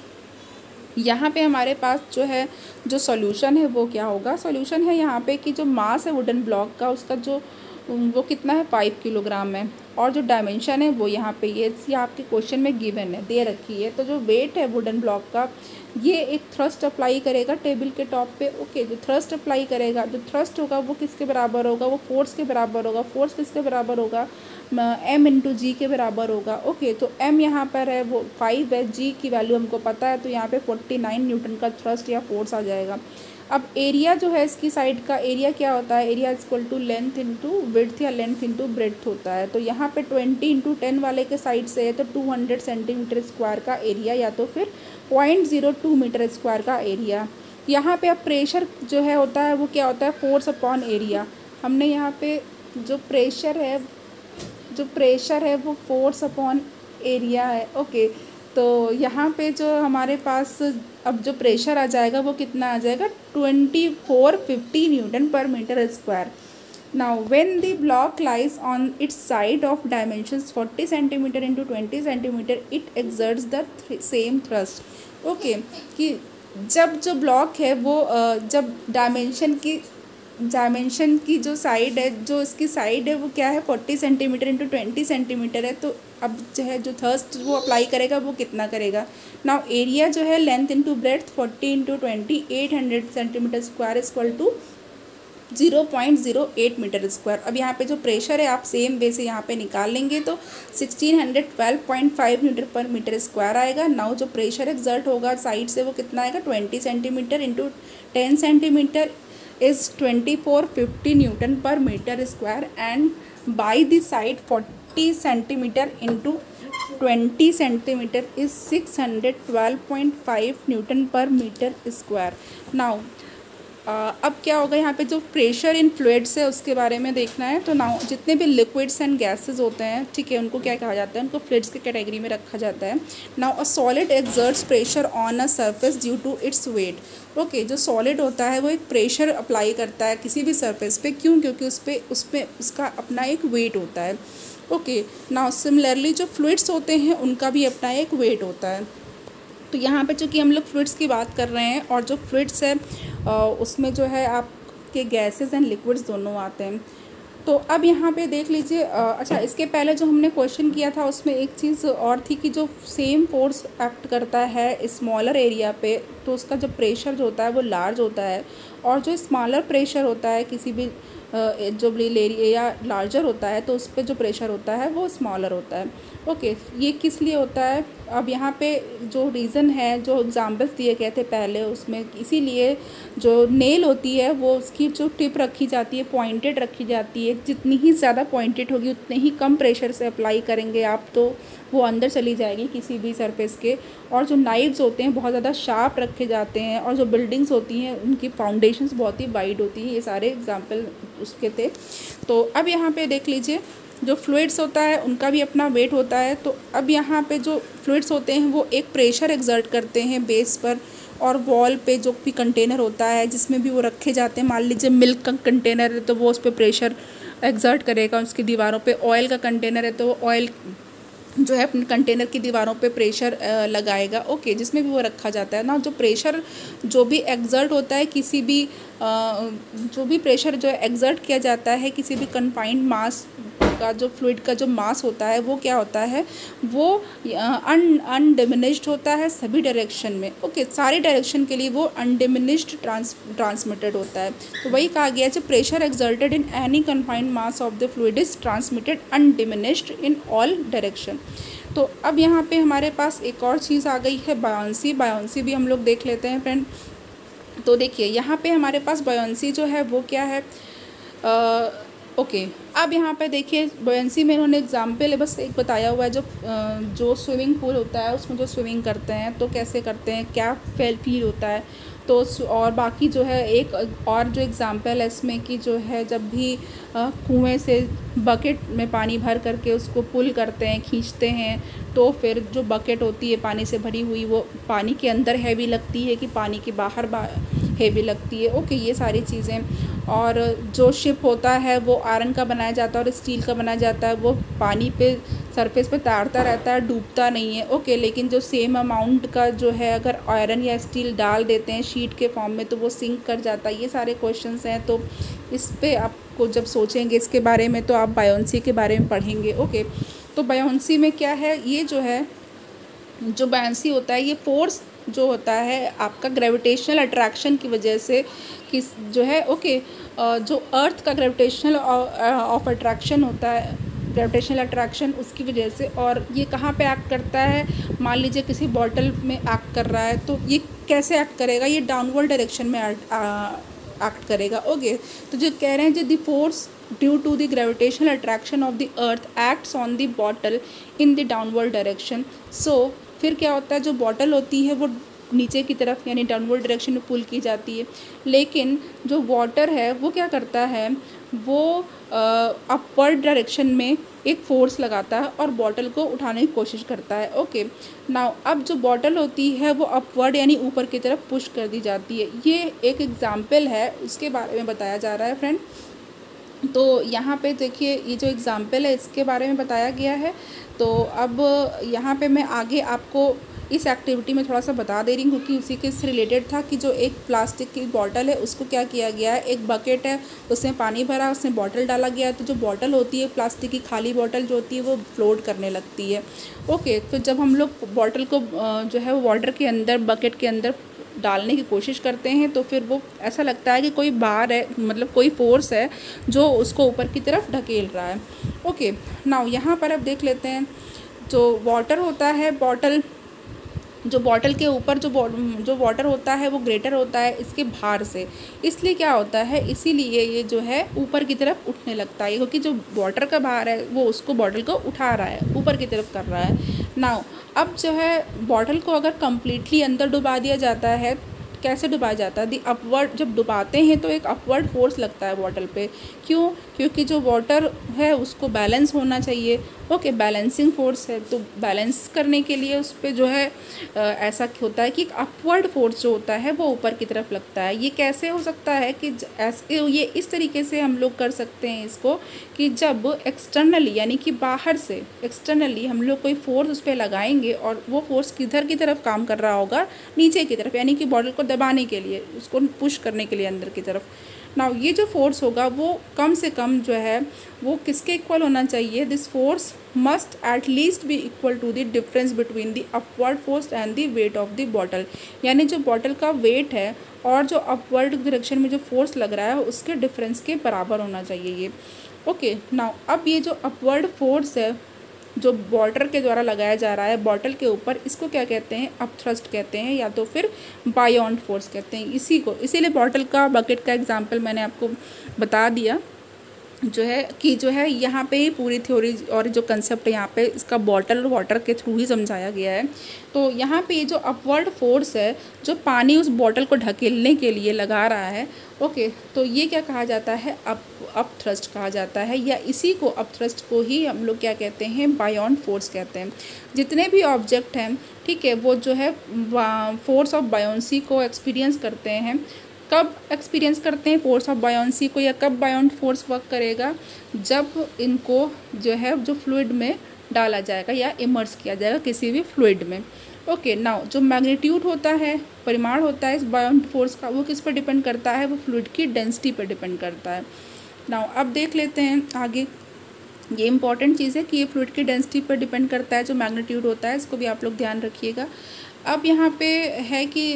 [SPEAKER 1] यहाँ पे हमारे पास जो है जो सॉल्यूशन है वो क्या होगा? सॉल्यूशन है यहाँ पे कि जो मास है वुडन ब्लॉक का उसका जो वो कितना है? 5 किलोग्राम है, और जो डायमेंशन है वो यहाँ पे ये आपके क्वेश्चन में गिवन है, दे रखी है। तो जो वेट है वुडन ब्लॉक का, ये एक थ्रस्ट अप्लाई करेगा टेबल के टॉप पे। ओके, जो थ्रस्ट अप्लाई करेगा, जो थ्रस्ट होगा वो किसके बराबर होगा? वो फोर्स के बराबर होगा। फोर्स किसके बराबर होगा? m इंटू जी के बराबर होगा। ओके, तो m यहाँ पर है वो 5 है, g की वैल्यू हमको पता है, तो यहाँ पे 49 न्यूटन का थ्रस्ट या फोर्स आ जाएगा। अब एरिया जो है इसकी साइड का एरिया क्या होता है? Area equal to length into width या लेंथ इंटू ब्रेड्थ होता है। तो यहाँ पे 20 इंटू 10 वाले के साइड से है तो 200 सेंटीमीटर स्क्वायर का एरिया, या तो फिर 0.02 मीटर स्क्वायर का एरिया। यहाँ पे अब प्रेशर जो है होता है वो क्या होता है? Force upon area. हमने यहाँ पे जो प्रेशर है वो फोर्स अपॉन एरिया है। ओके, तो यहाँ पे जो हमारे पास अब जो प्रेशर आ जाएगा वो कितना आ जाएगा? 2450 newton per metre square. Now, when the block lies on its side of dimensions 40 centimeter into 20 centimeter, it exerts the same thrust. Okay कि जब जो ब्लॉक है वो जब डायमेंशन की जो साइड है, जो इसकी साइड है वो क्या है 40 सेंटीमीटर इंटू 20 सेंटीमीटर है, तो अब जो है जो थर्स्ट वो अप्लाई करेगा वो कितना करेगा। नाउ एरिया जो है length into breadth 40 into 20 800 centimetre square equal to 0.08 metre square. अब यहाँ पे जो प्रेशर है आप सेम वे से यहाँ पे निकाल लेंगे तो 1612.5 न्यूटन पर मीटर स्क्वायर आएगा। नाउ जो प्रेशर एक्सर्ट होगा साइड से वो कितना आएगा 20 centimetre into 10 centimetre is 2450 newton per metre square and by the side 40 centimetre into 20 centimetre is 612.5 newton per metre square. Now अब क्या होगा, यहाँ पे जो प्रेशर इन फ्लूइड्स है उसके बारे में देखना है। तो नाउ जितने भी लिक्विड्स एंड गैसेस होते हैं, ठीक है, उनको क्या कहा जाता है, उनको फ्लूइड्स की कैटेगरी में रखा जाता है। Now a solid exerts pressure on a surface due to its weight. Okay, जो सॉलिड होता है वो एक प्रेशर अप्लाई करता है किसी भी सरफेस पे, क्यों? क्योंकि उसका अपना एक वेट होता है। ओके, नाउ सिमिलरली जो फ्लूइड्स होते हैं उनका भी अपना एक वेट होता है। तो यहाँ पे चूँकि हम लोग फ्लूइड्स की बात कर रहे हैं और जो फ्लूइड्स है उसमें जो है आपके गैसेस एंड लिक्विड्स दोनों आते हैं। तो अब यहाँ पे देख लीजिए, अच्छा इसके पहले जो हमने क्वेश्चन किया था उसमें एक चीज़ और थी कि जो सेम फोर्स एक्ट करता है स्मॉलर एरिया पे तो उसका जो प्रेशर जो होता है वो लार्ज होता है, और जो स्मॉलर प्रेशर होता है किसी भी जो बड़ी एरिया लार्जर होता है तो उस पर जो प्रेशर होता है वो स्मॉलर होता है। ओके, ये किस लिए होता है? अब यहाँ पे जो रीज़न है, जो एग्जांपल्स दिए गए थे पहले उसमें, इसीलिए जो नेल होती है वो उसकी जो टिप रखी जाती है पॉइंटेड रखी जाती है। जितनी ही ज़्यादा पॉइंटेड होगी उतने ही कम प्रेशर से अप्लाई करेंगे आप तो वो अंदर चली जाएगी किसी भी सरफेस के। और जो नाइफ्स होते हैं बहुत ज़्यादा शार्प रखे जाते हैं, और जो बिल्डिंग्स होती हैं उनकी फाउंडेशंस बहुत ही वाइड होती हैं। ये सारे एग्जांपल उसके थे। तो अब यहाँ पे देख लीजिए, जो फ्लूइड्स होता है उनका भी अपना वेट होता है। तो अब यहाँ पे जो फ्लूइड्स होते हैं वो एक प्रेशर एक्सर्ट करते हैं बेस पर, और वॉल पे जो भी कंटेनर होता है जिसमें भी वो रखे जाते हैं, मान लीजिए मिल्क का कंटेनर है तो वो उस पर प्रेशर एक्सर्ट करेगा उसकी दीवारों पे। ऑयल का कंटेनर है तो ऑयल जो है अपने कंटेनर की दीवारों पे प्रेशर लगाएगा। ओके, जिसमें भी वो रखा जाता है ना, जो प्रेशर जो भी एक्सर्ट होता है किसी भी जो भी प्रेशर जो एक्सर्ट किया जाता है किसी भी कन्फाइंड मास का, जो फ्लूइड का जो मास होता है वो क्या होता है, वो अनडिमिनिश्ड होता है सभी डायरेक्शन में। ओके, सारी डायरेक्शन के लिए वो अनडिमिनिश्ड ट्रांसमिटेड होता है। तो वही कहा गया है, pressure exerted in any confined mass of the fluid is transmitted undiminished in all direction. तो अब यहाँ पे हमारे पास एक और चीज़ आ गई है, बायोंसी। बायोंसी भी हम लोग देख लेते हैं फ्रेंड। तो देखिए यहाँ पे हमारे पास बायोंसी जो है वो क्या है। ओके, अब यहाँ पे देखिए बायोंसी में इन्होंने एग्जाम्पल बस एक बताया हुआ है, जो स्विमिंग पूल होता है उसमें जो स्विमिंग करते हैं तो कैसे करते हैं, क्या फील होता है। तो और बाकी जो है एक और जो एग्ज़ाम्पल है इसमें कि जो है जब भी कुएं से बकेट में पानी भर करके उसको पुल करते हैं, खींचते हैं, तो फिर जो बकेट होती है पानी से भरी हुई वो पानी के अंदर हैवी लगती है कि पानी के बाहर हैवी लगती है। ओके, ये सारी चीज़ें। और जो शिप होता है वो आयरन का बनाया जाता है और स्टील का बनाया जाता है, वो पानी पे सरफेस पे तैरता रहता है, डूबता नहीं है। ओके, लेकिन जो सेम अमाउंट का जो है अगर आयरन या स्टील डाल देते हैं शीट के फॉर्म में तो वो सिंक कर जाता है। ये सारे क्वेश्चंस हैं, तो इस पे आपको जब सोचेंगे इसके बारे में तो आप बायोंसी के बारे में पढ़ेंगे। ओके, तो बायोंसी में क्या है, ये जो है जो बायोंसी होता है ये फोर्स जो होता है आपका ग्रेविटेशनल अट्रैक्शन की वजह से किस जो है। ओके, जो अर्थ का ग्रेविटेशनल ऑफ अट्रैक्शन होता है, ग्रेविटेशनल अट्रैक्शन उसकी वजह से। और ये कहाँ पे एक्ट करता है, मान लीजिए किसी बॉटल में एक्ट कर रहा है तो ये कैसे एक्ट करेगा, ये डाउनवर्ड डायरेक्शन में एक्ट करेगा। ओके, तो जो कह रहे हैं the force due to the gravitational attraction of the earth acts on the bottle in the downward direction. So फिर क्या होता है, जो बॉटल होती है वो नीचे की तरफ यानी डाउनवर्ड डायरेक्शन में पुल की जाती है, लेकिन जो वाटर है वो क्या करता है, वो अपवर्ड डायरेक्शन में एक फोर्स लगाता है और बॉटल को उठाने की कोशिश करता है। ओके, नाउ अब जो बॉटल होती है वो अपवर्ड यानी ऊपर की तरफ पुश कर दी जाती है। ये एक एग्जाम्पल है, उसके बारे में बताया जा रहा है फ्रेंड। तो यहाँ पे देखिए ये जो एग्ज़ाम्पल है इसके बारे में बताया गया है। तो अब यहाँ पे मैं आगे आपको इस एक्टिविटी में थोड़ा सा बता दे रही हूँ, क्योंकि उसी के से रिलेटेड था कि जो एक प्लास्टिक की बॉटल है उसको क्या किया गया है, एक बकेट है उसमें पानी भरा, उसमें बॉटल डाला गया है, तो जो बॉटल होती है प्लास्टिक की खाली बॉटल जो होती है वो फ्लोट करने लगती है। ओके, तो जब हम लोग बॉटल को जो है वो वाटर के अंदर, बकेट के अंदर डालने की कोशिश करते हैं तो फिर वो ऐसा लगता है कि कोई बार है, मतलब कोई फोर्स है जो उसको ऊपर की तरफ ढकेल रहा है। ओके, नाउ यहाँ पर अब देख लेते हैं, जो वाटर होता है, जो बॉटल के ऊपर जो वाटर होता है वो ग्रेटर होता है इसके भार से, इसलिए क्या होता है, इसीलिए ये जो है ऊपर की तरफ उठने लगता है, क्योंकि जो वाटर का भार है वो उसको बॉटल को उठा रहा है, ऊपर की तरफ कर रहा है। नाउ अब जो है बॉटल को अगर कम्प्लीटली अंदर डुबा दिया जाता है, कैसे डुबाया जाता है, दी अपवर्ड, जब डुबाते हैं तो एक अपवर्ड फोर्स लगता है बॉटल पे। क्यों? क्योंकि जो वाटर है उसको बैलेंस होना चाहिए। ओके, बैलेंसिंग फोर्स है, तो बैलेंस करने के लिए उस पर जो है ऐसा होता है कि एक अपवर्ड फोर्स जो होता है वो ऊपर की तरफ लगता है। ये कैसे हो सकता है कि ऐसे, ये इस तरीके से हम लोग कर सकते हैं इसको कि जब एक्सटर्नली यानी कि बाहर से एक्सटर्नली हम लोग कोई फोर्स उस पर लगाएंगे और वो फोर्स किधर की तरफ काम कर रहा होगा, नीचे की तरफ, यानी कि बॉटल को दबाने के लिए, उसको पुश करने के लिए अंदर की तरफ। नाउ ये जो फोर्स होगा वो कम से कम जो है वो किसके इक्वल होना चाहिए, this force must at least be equal to the difference between the upward force and the weight of the bottle. यानी जो बॉटल का वेट है और जो अपवर्ड डायरेक्शन में जो फोर्स लग रहा है उसके डिफरेंस के बराबर होना चाहिए ये। ओके, नाउ अब ये जो अपवर्ड फोर्स है जो वाटर के द्वारा लगाया जा रहा है बॉटल के ऊपर, इसको क्या कहते हैं, अपथ्रस्ट कहते हैं, या तो फिर बायोंड फोर्स कहते हैं इसी को। इसीलिए बॉटल का, बकेट का एग्जांपल मैंने आपको बता दिया, जो है कि जो है यहाँ पे ही पूरी थ्योरी और जो कंसेप्ट है यहाँ पे इसका बॉटल और वाटर के थ्रू ही समझाया गया है। तो यहाँ पे ये जो अपवर्ड फोर्स है जो पानी उस बॉटल को ढकेलने के लिए लगा रहा है, ओके, तो ये क्या कहा जाता है, अप थ्रस्ट कहा जाता है, या इसी को अप थ्रस्ट को ही हम लोग क्या कहते हैं, बायोंड फोर्स कहते हैं। जितने भी ऑब्जेक्ट हैं, ठीक है, वो जो है फोर्स ऑफ बायोंसी को एक्सपीरियंस करते हैं। कब एक्सपीरियंस करते हैं फोर्स ऑफ बायोंसी को, या कब बायोंड फोर्स वर्क करेगा, जब इनको जो है जो फ्लूइड में डाला जाएगा या इमर्स किया जाएगा किसी भी फ्लूइड में। ओके, नाउ जो मैग्नीट्यूड होता है, परिमाण होता है इस बायोंड फोर्स का, वो किस पर डिपेंड करता है, वो फ्लूइड की डेंसिटी पर डिपेंड करता है। नाउ अब देख लेते हैं आगे, ये इंपॉर्टेंट चीज़ है कि ये फ्लूइड की डेंसिटी पर डिपेंड करता है जो मैग्नीट्यूड होता है, इसको भी आप लोग ध्यान रखिएगा। अब यहाँ पे है कि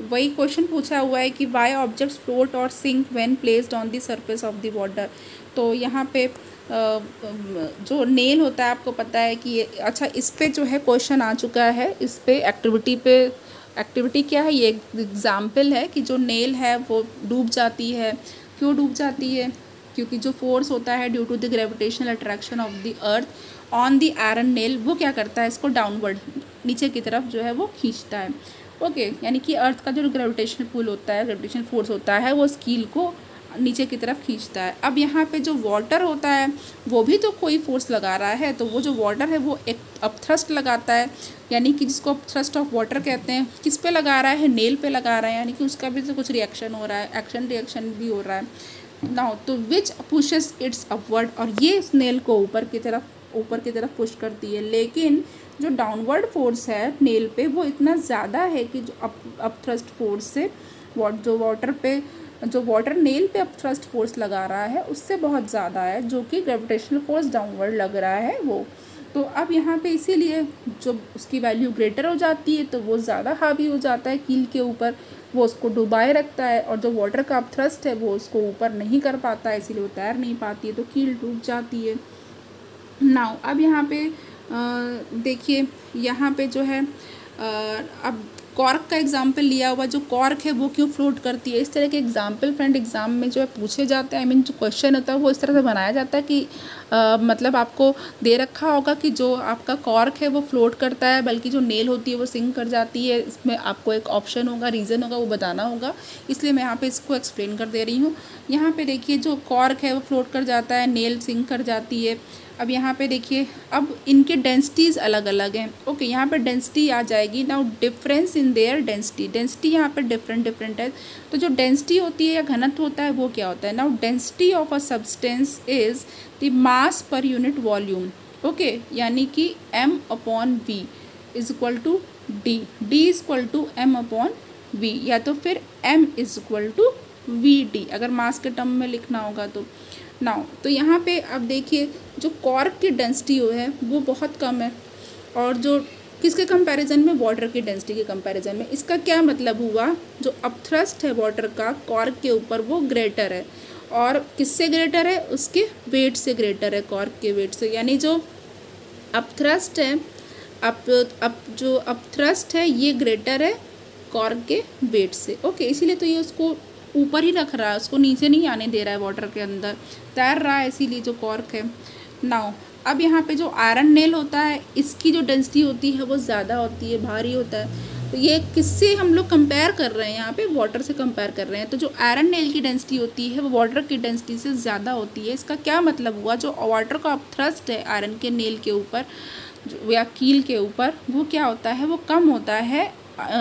[SPEAKER 1] वही क्वेश्चन पूछा हुआ है कि वाई ऑब्जेक्ट्स फ्लोट और sink when placed on the surface of the water. तो यहाँ पे जो नेल होता है, आपको पता है कि ये, अच्छा, इस पे जो है क्वेश्चन आ चुका है, इस पे एक्टिविटी क्या है, ये एग्जाम्पल है कि जो नेल है वो डूब जाती है। क्यों डूब जाती है? क्योंकि जो फोर्स होता है due to the gravitational attraction of the earth on the iron nail, वो क्या करता है, इसको डाउनवर्ड, नीचे की तरफ जो है वो खींचता है। ओके, यानी कि अर्थ का जो ग्रेविटेशनल पुल होता है, ग्रेविटेशनल फोर्स होता है, वो स्कील को नीचे की तरफ खींचता है। अब यहाँ पे जो वाटर होता है वो भी तो कोई फोर्स लगा रहा है, तो वो जो वाटर है वो एक अपथ्रस्ट लगाता है, यानी कि जिसको अपथ्रस्ट ऑफ वाटर कहते हैं। किस पे लगा रहा है? नेल पे लगा रहा है, यानी कि उसका भी तो कुछ रिएक्शन हो रहा है, एक्शन रिएक्शन भी हो रहा है। नाउ तो विच पुशेस इट्स अपवर्ड, और ये इस नेल को ऊपर की तरफ पुश करती है। लेकिन जो डाउनवर्ड फोर्स है नेल पे वो इतना ज़्यादा है कि जो अपथ्रस्ट फोर्स से जो वाटर नेल पे अपथ्रस्ट फोर्स लगा रहा है उससे बहुत ज़्यादा है, जो कि ग्रेविटेशनल फोर्स डाउनवर्ड लग रहा है वो। तो अब यहाँ पे इसीलिए जब उसकी वैल्यू ग्रेटर हो जाती है तो वो ज़्यादा हावी हो जाता है कील के ऊपर, वो उसको डुबाए रखता है, और जो वाटर का अपथ्रस्ट है वो उसको ऊपर नहीं कर पाता है, इसीलिए वो तैर नहीं पाती है, तो कील डूब जाती है। नाउ अब यहाँ पे देखिए, यहाँ पे जो है अब कॉर्क का एग्जाम्पल लिया हुआ, जो कॉर्क है वो क्यों फ्लोट करती है, इस तरह के एग्जाम्पल फ्रेंड एग्जाम में जो है पूछे जाते हैं। जो क्वेश्चन होता है वो इस तरह से बनाया जाता है कि मतलब आपको दे रखा होगा कि जो आपका कॉर्क है वो फ्लोट करता है, बल्कि जो नेल होती है वो सिंक कर जाती है। इसमें आपको एक ऑप्शन होगा, रीज़न होगा, वो बताना होगा, इसलिए मैं यहाँ पे इसको एक्सप्लेन कर दे रही हूँ। यहाँ पे देखिए, जो कॉर्क है वो फ्लोट कर जाता है, नेल सिंक कर जाती है। अब यहाँ पे देखिए, अब इनके डेंसिटीज़ अलग अलग हैं। ओके, यहाँ पे डेंसिटी आ जाएगी। Now difference in their density, density यहाँ पे डिफरेंट डिफरेंट है। तो जो डेंसिटी होती है या घनत्व होता है वो क्या होता है? Now density of a substance is the mass per unit volume. Okay, यानी कि m/v is equal to d, d is equal to m/v, या तो फिर m is equal to vd अगर मास के टर्म में लिखना होगा तो। नाउ तो यहाँ पे अब देखिए, जो कॉर्क की डेंसिटी है वो बहुत कम है, और जो किसके कंपैरिजन में? वाटर की डेंसिटी के कंपैरिजन में। इसका क्या मतलब हुआ? जो अपथ्रस्ट है वाटर का कॉर्क के ऊपर वो ग्रेटर है, और किससे ग्रेटर है? उसके वेट से ग्रेटर है, कॉर्क के वेट से। यानी जो अपथ्रस्ट है, जो अपथ्रस्ट है ये ग्रेटर है कॉर्क के वेट से। ओके, इसीलिए तो ये उसको ऊपर ही रख रहा है, उसको नीचे नहीं आने दे रहा है, वाटर के अंदर तैर रहा है, इसीलिए जो कॉर्क है। नाउ अब यहाँ पे जो आयरन नेल होता है इसकी जो डेंसिटी होती है वो ज़्यादा होती है, भारी होता है। तो ये किससे हम लोग कंपेयर कर रहे हैं? यहाँ पे वाटर से कंपेयर कर रहे हैं। तो जो आयरन नेल की डेंसिटी होती है वो वाटर की डेंसिटी से ज़्यादा होती है। इसका क्या मतलब हुआ? जो वाटर का अपथ्रस्ट है आयरन के नेल के ऊपर या कील के ऊपर, वो क्या होता है? वो कम होता है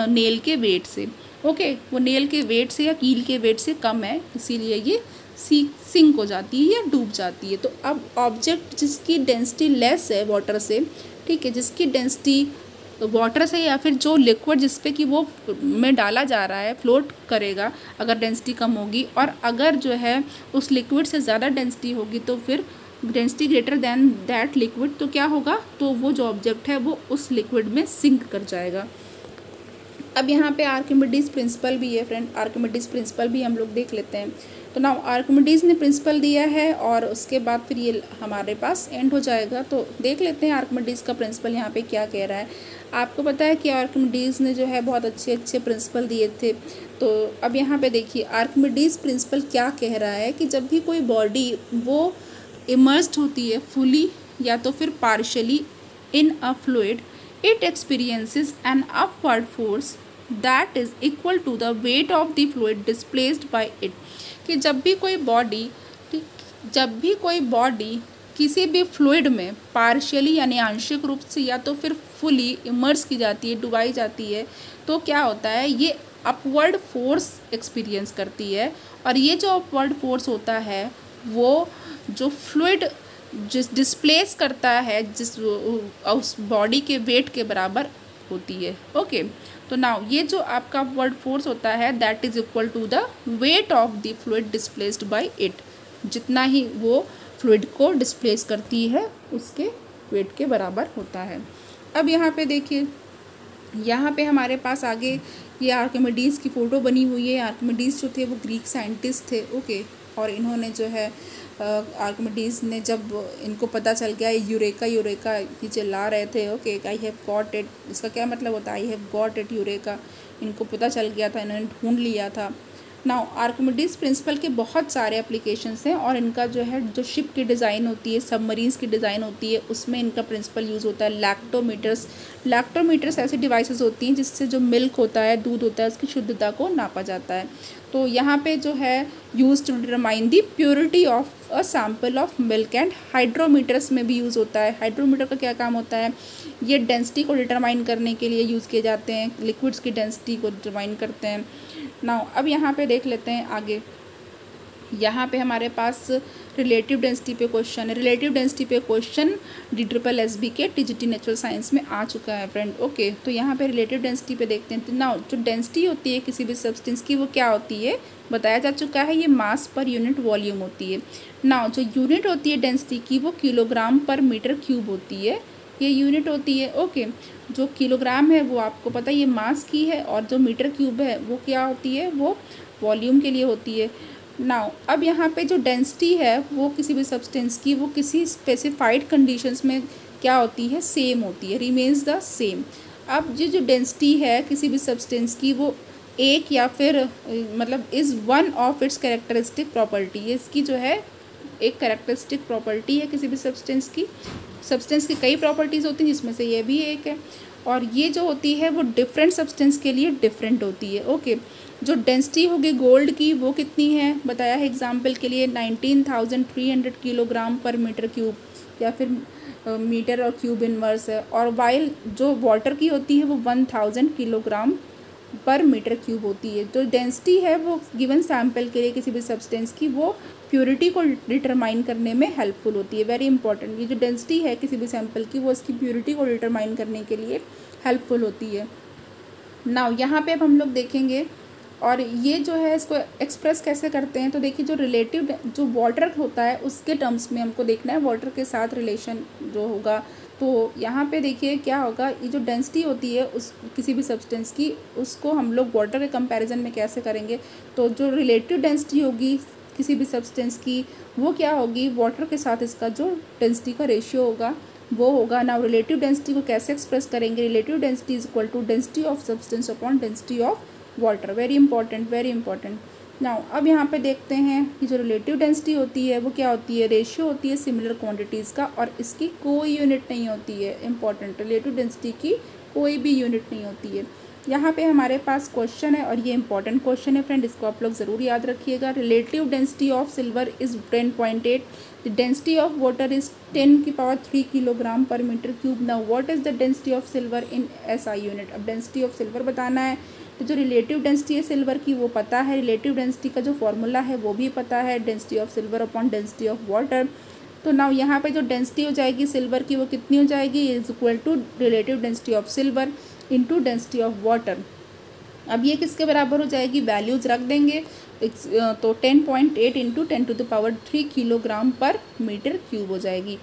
[SPEAKER 1] नेल के वेट से। ओके, वो नेल के वेट से या कील के वेट से कम है, इसीलिए ये सिंक हो जाती है या डूब जाती है। तो अब ऑब्जेक्ट जिसकी डेंसिटी लेस है वाटर से, ठीक है, जिसकी डेंसिटी वाटर से या फिर जो लिक्विड जिस पे कि वो में डाला जा रहा है फ्लोट करेगा, अगर डेंसिटी कम होगी, और अगर जो है उस लिक्विड से ज़्यादा डेंसिटी होगी तो फिर density greater than that liquid, तो क्या होगा? तो वो जो ऑब्जेक्ट है वो उस लिक्विड में सिंक कर जाएगा। अब यहाँ पे आर्किमिडीज़ प्रिंसिपल भी है फ्रेंड, आर्किमिडीज़ प्रिंसिपल भी हम लोग देख लेते हैं। तो ना आर्किमिडीज़ ने प्रिंसिपल दिया है और उसके बाद फिर ये हमारे पास एंड हो जाएगा। तो देख लेते हैं आर्किमिडीज़ का प्रिंसिपल यहाँ पे क्या कह रहा है। आपको पता है कि आर्किमिडीज़ ने जो है बहुत अच्छे अच्छे प्रिंसिपल दिए थे। तो अब यहाँ पे देखिए आर्किमिडीज़ प्रिंसिपल क्या कह रहा है कि जब भी कोई बॉडी वो इमर्स्ड होती है फुली या तो फिर partially in a fluid, it experiences an upward force that is equal to the weight of the fluid displaced by it। कि जब भी कोई बॉडी किसी भी फ्लूइड में पार्शियली यानी आंशिक रूप से या तो फिर फुली इमर्स की जाती है, डुबाई जाती है, तो क्या होता है? ये अपवर्ड फोर्स एक्सपीरियंस करती है। और ये जो अपवर्ड फोर्स होता है वो जो फ्लूइड जिस डिस्प्लेस करता है उस बॉडी के वेट के बराबर होती है। ओके, तो नाउ ये जो आपका अपवर्ड फोर्स होता है that is equal to the weight of the fluid displaced by it. जितना ही वो फ्लूइड को डिस्प्लेस करती है उसके वेट के बराबर होता है। अब यहाँ पे देखिए, यहाँ पे हमारे पास आगे ये आर्किमिडीज़ की फ़ोटो बनी हुई है। आर्किमिडीज़ जो थे वो ग्रीक साइंटिस्ट थे। ओके, और इन्होंने जो है आर्किमिडीज़ ने जब इनको पता चल गया यूरेका यूरेका ये चिल्ला रहे थे, okay, I have got it, इसका क्या मतलब होता है? I have got it eureka, इनको पता चल गया था, इन्होंने ढूंढ लिया था। नाउ आर्किमिडीज़ प्रिंसिपल के बहुत सारे एप्लीकेशंस हैं, और इनका जो है जो शिप की डिज़ाइन होती है, सबमरीन्स की डिज़ाइन होती है, उसमें इनका प्रिंसिपल यूज़ होता है। लैक्टोमीटर्स ऐसी डिवाइसेस होती हैं जिससे जो मिल्क होता है, दूध होता है, उसकी शुद्धता को नापा जाता है। तो यहाँ पे जो है use to determine the purity of a sample of milk. And hydrometers में भी यूज़ होता है। हाइड्रोमीटर का क्या काम होता है? ये डेंसिटी को डिटरमाइन करने के लिए यूज़ किए जाते हैं, लिक्विड्स की डेंसिटी को डिटरमाइन करते हैं। नाउ अब यहाँ पे देख लेते हैं आगे। यहाँ पे हमारे पास रिलेटिव डेंसिटी पे क्वेश्चन है। रिलेटिव डेंसिटी पे क्वेश्चन DSSB के TGT नेचुरल साइंस में आ चुका है फ्रेंड। ओके, तो यहाँ पे रिलेटिव डेंसिटी पे देखते हैं। तो नाउ जो डेंसिटी होती है किसी भी सब्सटेंस की वो क्या होती है? बताया जा चुका है, ये मास पर यूनिट वॉल्यूम होती है। नाउ जो यूनिट होती है डेंसिटी की वो किलोग्राम पर मीटर क्यूब होती है, ये यूनिट होती है। ओके, जो किलोग्राम है वो आपको पता है ये मास की है, और जो मीटर क्यूब है वो क्या होती है? वो वॉल्यूम के लिए होती है। नाउ अब यहाँ पे जो डेंसिटी है वो किसी भी सब्सटेंस की वो किसी स्पेसिफाइड कंडीशंस में क्या होती है? सेम होती है, रिमेन्स द सेम। अब जो डेंसिटी है किसी भी सब्सटेंस की वो एक या फिर मतलब is one of its characteristic property, इसकी जो है एक कैरेक्टरिस्टिक प्रॉपर्टी है किसी भी सब्सटेंस की। सब्सटेंस की कई प्रॉपर्टीज़ होती हैं जिसमें से ये भी एक है, और ये जो होती है वो डिफरेंट सब्सटेंस के लिए डिफरेंट होती है। ओके, जो डेंसिटी होगी गोल्ड की वो कितनी है बताया है एग्जाम्पल के लिए 19,300 किलोग्राम पर मीटर क्यूब। या फिर मीटर और क्यूब इनवर्स है। और वाइल जो वाटर की होती है वो 1000 किलोग्राम पर मीटर क्यूब होती है। जो डेंसिटी है वो गिवन सैंपल के लिए किसी भी सब्सटेंस की वो प्योरिटी को डिटरमाइन करने में हेल्पफुल होती है। वेरी इंपॉर्टेंट, ये जो डेंसिटी है किसी भी सैंपल की वो इसकी प्योरिटी को डिटरमाइन करने के लिए हेल्पफुल होती है। नाउ यहाँ पे अब हम लोग देखेंगे और ये जो है इसको एक्सप्रेस कैसे करते हैं। तो देखिए जो रिलेटिव जो वाटर होता है उसके टर्म्स में हमको देखना है, वाटर के साथ रिलेशन जो होगा। तो यहाँ पे देखिए क्या होगा, ये जो डेंसिटी होती है उस किसी भी सब्सटेंस की उसको हम लोग वाटर के कंपैरिजन में कैसे करेंगे। तो जो रिलेटिव डेंसिटी होगी किसी भी सब्सटेंस की वो क्या होगी, वाटर के साथ इसका जो डेंसिटी का रेशियो होगा वो होगा। नाउ रिलेटिव डेंसिटी को कैसे एक्सप्रेस करेंगे, relative density is equal to density of substance upon density of water. Very important, very important. Now अब यहाँ पे देखते हैं कि जो रिलेटिव डेंसिटी होती है वो क्या होती है, रेशियो होती है सिमिलर क्वांटिटीज़ का और इसकी कोई यूनिट नहीं होती है। इंपॉर्टेंट, रिलेटिव डेंसिटी की कोई भी यूनिट नहीं होती है। यहाँ पे हमारे पास क्वेश्चन है और ये इंपॉर्टेंट क्वेश्चन है फ्रेंड, इसको आप लोग ज़रूर याद रखिएगा। Relative density of silver is 10.8, the density of water is 10⁻³ kilogram per metre cube. Now what is the density of silver in SI unit. अब डेंसिटी ऑफ सिल्वर बताना है तो जो रिलेटिव डेंसिटी है सिल्वर की वो पता है, रिलेटिव डेंसिटी का जो फॉर्मूला है वो भी पता है, density of silver upon density of water. तो नाउ यहाँ पे जो डेंसिटी हो जाएगी सिल्वर की वो कितनी हो जाएगी, is equal to relative density of silver into density of water. अब ये किसके बराबर हो जाएगी, वैल्यूज रख देंगे तो 10.8 into 10⁻³ kilogram per metre cube हो जाएगी।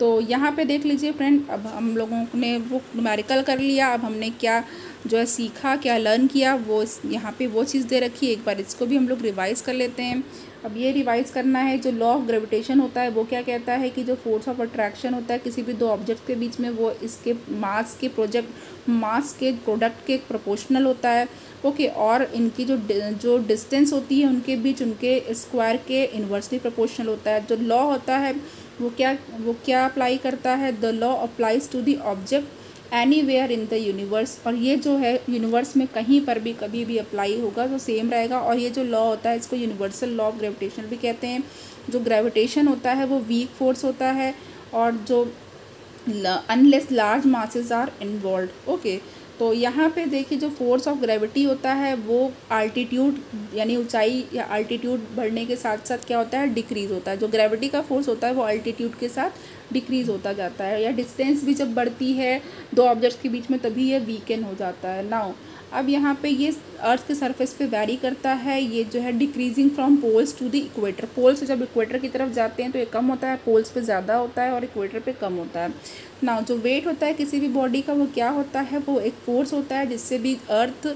[SPEAKER 1] तो यहाँ पे देख लीजिए फ्रेंड, अब हम लोगों ने वो न्यूमेरिकल कर लिया। अब हमने क्या जो है सीखा, क्या लर्न किया, वो यहाँ पे वो चीज़ दे रखी है। एक बार इसको भी हम लोग रिवाइज़ कर लेते हैं। अब ये रिवाइज़ करना है, जो लॉ ऑफ ग्रेविटेशन होता है वो क्या कहता है कि जो फोर्स ऑफ अट्रैक्शन होता है किसी भी दो ऑब्जेक्ट के बीच में वो इसके मास के प्रोडक्ट के प्रोपोर्शनल होता है। ओके, और इनकी जो डिस्टेंस होती है उनके बीच उनके स्क्वायर के इन्वर्सली प्रोपोर्शनल होता है। जो लॉ होता है वो क्या अप्लाई करता है, the law applies to the object anywhere in the universe. और ये जो है यूनिवर्स में कहीं पर भी कभी भी अप्लाई होगा तो सेम रहेगा। और ये जो लॉ होता है इसको यूनिवर्सल लॉ ऑफ ग्रेविटेशन भी कहते हैं। जो ग्रेविटेशन होता है वो वीक फोर्स होता है और जो unless large masses are involve. Okay, तो यहाँ पे देखिए जो फोर्स ऑफ ग्रेविटी होता है वो आल्टीट्यूड यानी ऊंचाई या आल्टीट्यूड बढ़ने के साथ साथ क्या होता है, डिक्रीज़ होता है। जो ग्रेविटी का फोर्स होता है वो आल्टीट्यूड के साथ डिक्रीज़ होता जाता है, या डिस्टेंस भी जब बढ़ती है दो ऑब्जेक्ट्स के बीच में तभी ये वीकन हो जाता है। नाउ अब यहाँ पे ये अर्थ के सरफेस पे वैरी करता है, ये जो है decreasing from poles to the equator. Pole से जब इक्वेटर की तरफ जाते हैं तो ये कम होता है, पोल्स पे ज़्यादा होता है और इक्वेटर पे कम होता है। नाउ जो वेट होता है किसी भी बॉडी का वो क्या होता है, वो एक फोर्स होता है जिससे भी अर्थ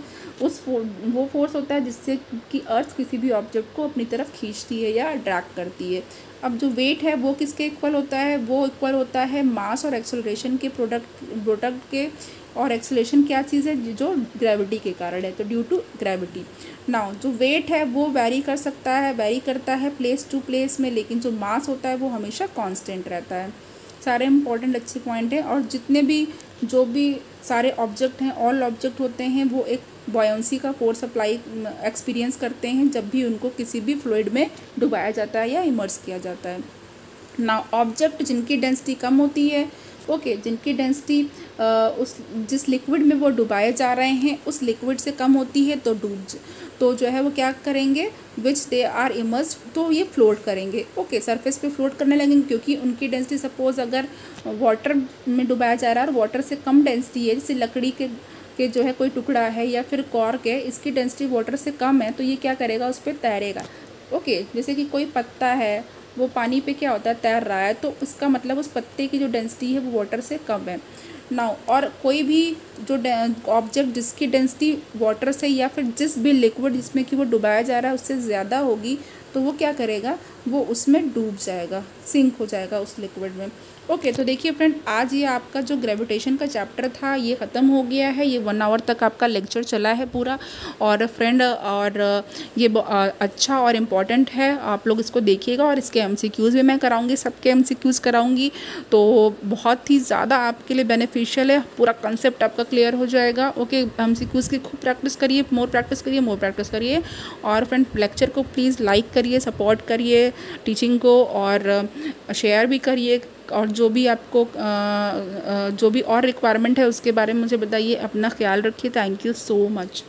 [SPEAKER 1] वो फोर्स होता है जिससे कि अर्थ किसी भी ऑब्जेक्ट को अपनी तरफ खींचती है या अट्रैक्ट करती है। अब जो वेट है वो किसके इक्वल होता है, वो इक्वल होता है मास और एक्सेलरेशन के प्रोडक्ट के। और एक्सेलरेशन क्या चीज़ है, जो ग्रेविटी के कारण है, तो ड्यू टू ग्रेविटी। नाउ जो वेट है वो वेरी करता है प्लेस टू प्लेस में, लेकिन जो मास होता है वो हमेशा कांस्टेंट रहता है। सारे इंपॉर्टेंट अच्छे पॉइंट हैं। और जितने भी जो भी सारे ऑब्जेक्ट हैं, ऑल ऑब्जेक्ट होते हैं, वो एक बॉयंसी का फोर्स अप्लाई एक्सपीरियंस करते हैं जब भी उनको किसी भी फ्लूइड में डुबाया जाता है या इमर्स किया जाता है। नाउ ऑब्जेक्ट जिनकी डेंसिटी कम होती है, ओके, जिनकी डेंसिटी जिस लिक्विड में वो डुबाए जा रहे हैं उस लिक्विड से कम होती है तो जो है वो क्या करेंगे, विच दे आर इमर्स, तो ये फ्लोट करेंगे। ओके, सरफेस पे फ्लोट करने लगेंगे क्योंकि उनकी डेंसिटी सपोज अगर वाटर में डुबाया जा रहा है और वाटर से कम डेंसिटी है, जैसे लकड़ी के जो है कोई टुकड़ा है या फिर कॉर्क है, इसकी डेंसिटी वाटर से कम है तो ये क्या करेगा, उस पर तैरेगा। ओके, जैसे कि कोई पत्ता है वो पानी पे क्या होता है, तैर रहा है, तो उसका मतलब उस पत्ते की जो डेंसिटी है वो वाटर से कम है। नाउ और कोई भी जो ऑब्जेक्ट जिसकी डेंसिटी वाटर से या फिर जिस भी लिक्विड जिसमें कि वो डुबाया जा रहा है उससे ज़्यादा होगी तो वो क्या करेगा, वो उसमें डूब जाएगा, सिंक हो जाएगा उस लिक्विड में। ओके, तो देखिए फ्रेंड, आज ये आपका जो ग्रेविटेशन का चैप्टर था ये ख़त्म हो गया है। ये 1 आवर तक आपका लेक्चर चला है पूरा। और फ्रेंड और ये अच्छा और इम्पॉर्टेंट है, आप लोग इसको देखिएगा। और इसके MCQs भी मैं कराऊंगी, सबके MCQs कराऊंगी, तो बहुत ही ज़्यादा आपके लिए बेनिफिशियल है। पूरा कंसेप्ट आपका क्लियर हो जाएगा। ओके, MCQs की खूब प्रैक्टिस करिए, मोर प्रैक्टिस करिए। और फ्रेंड लेक्चर को प्लीज़ लाइक करिए, सपोर्ट करिए टीचिंग को, और शेयर भी करिए और जो भी आपको जो भी और रिक्वायरमेंट है उसके बारे में मुझे बताइए। अपना ख्याल रखिए। Thank you so much.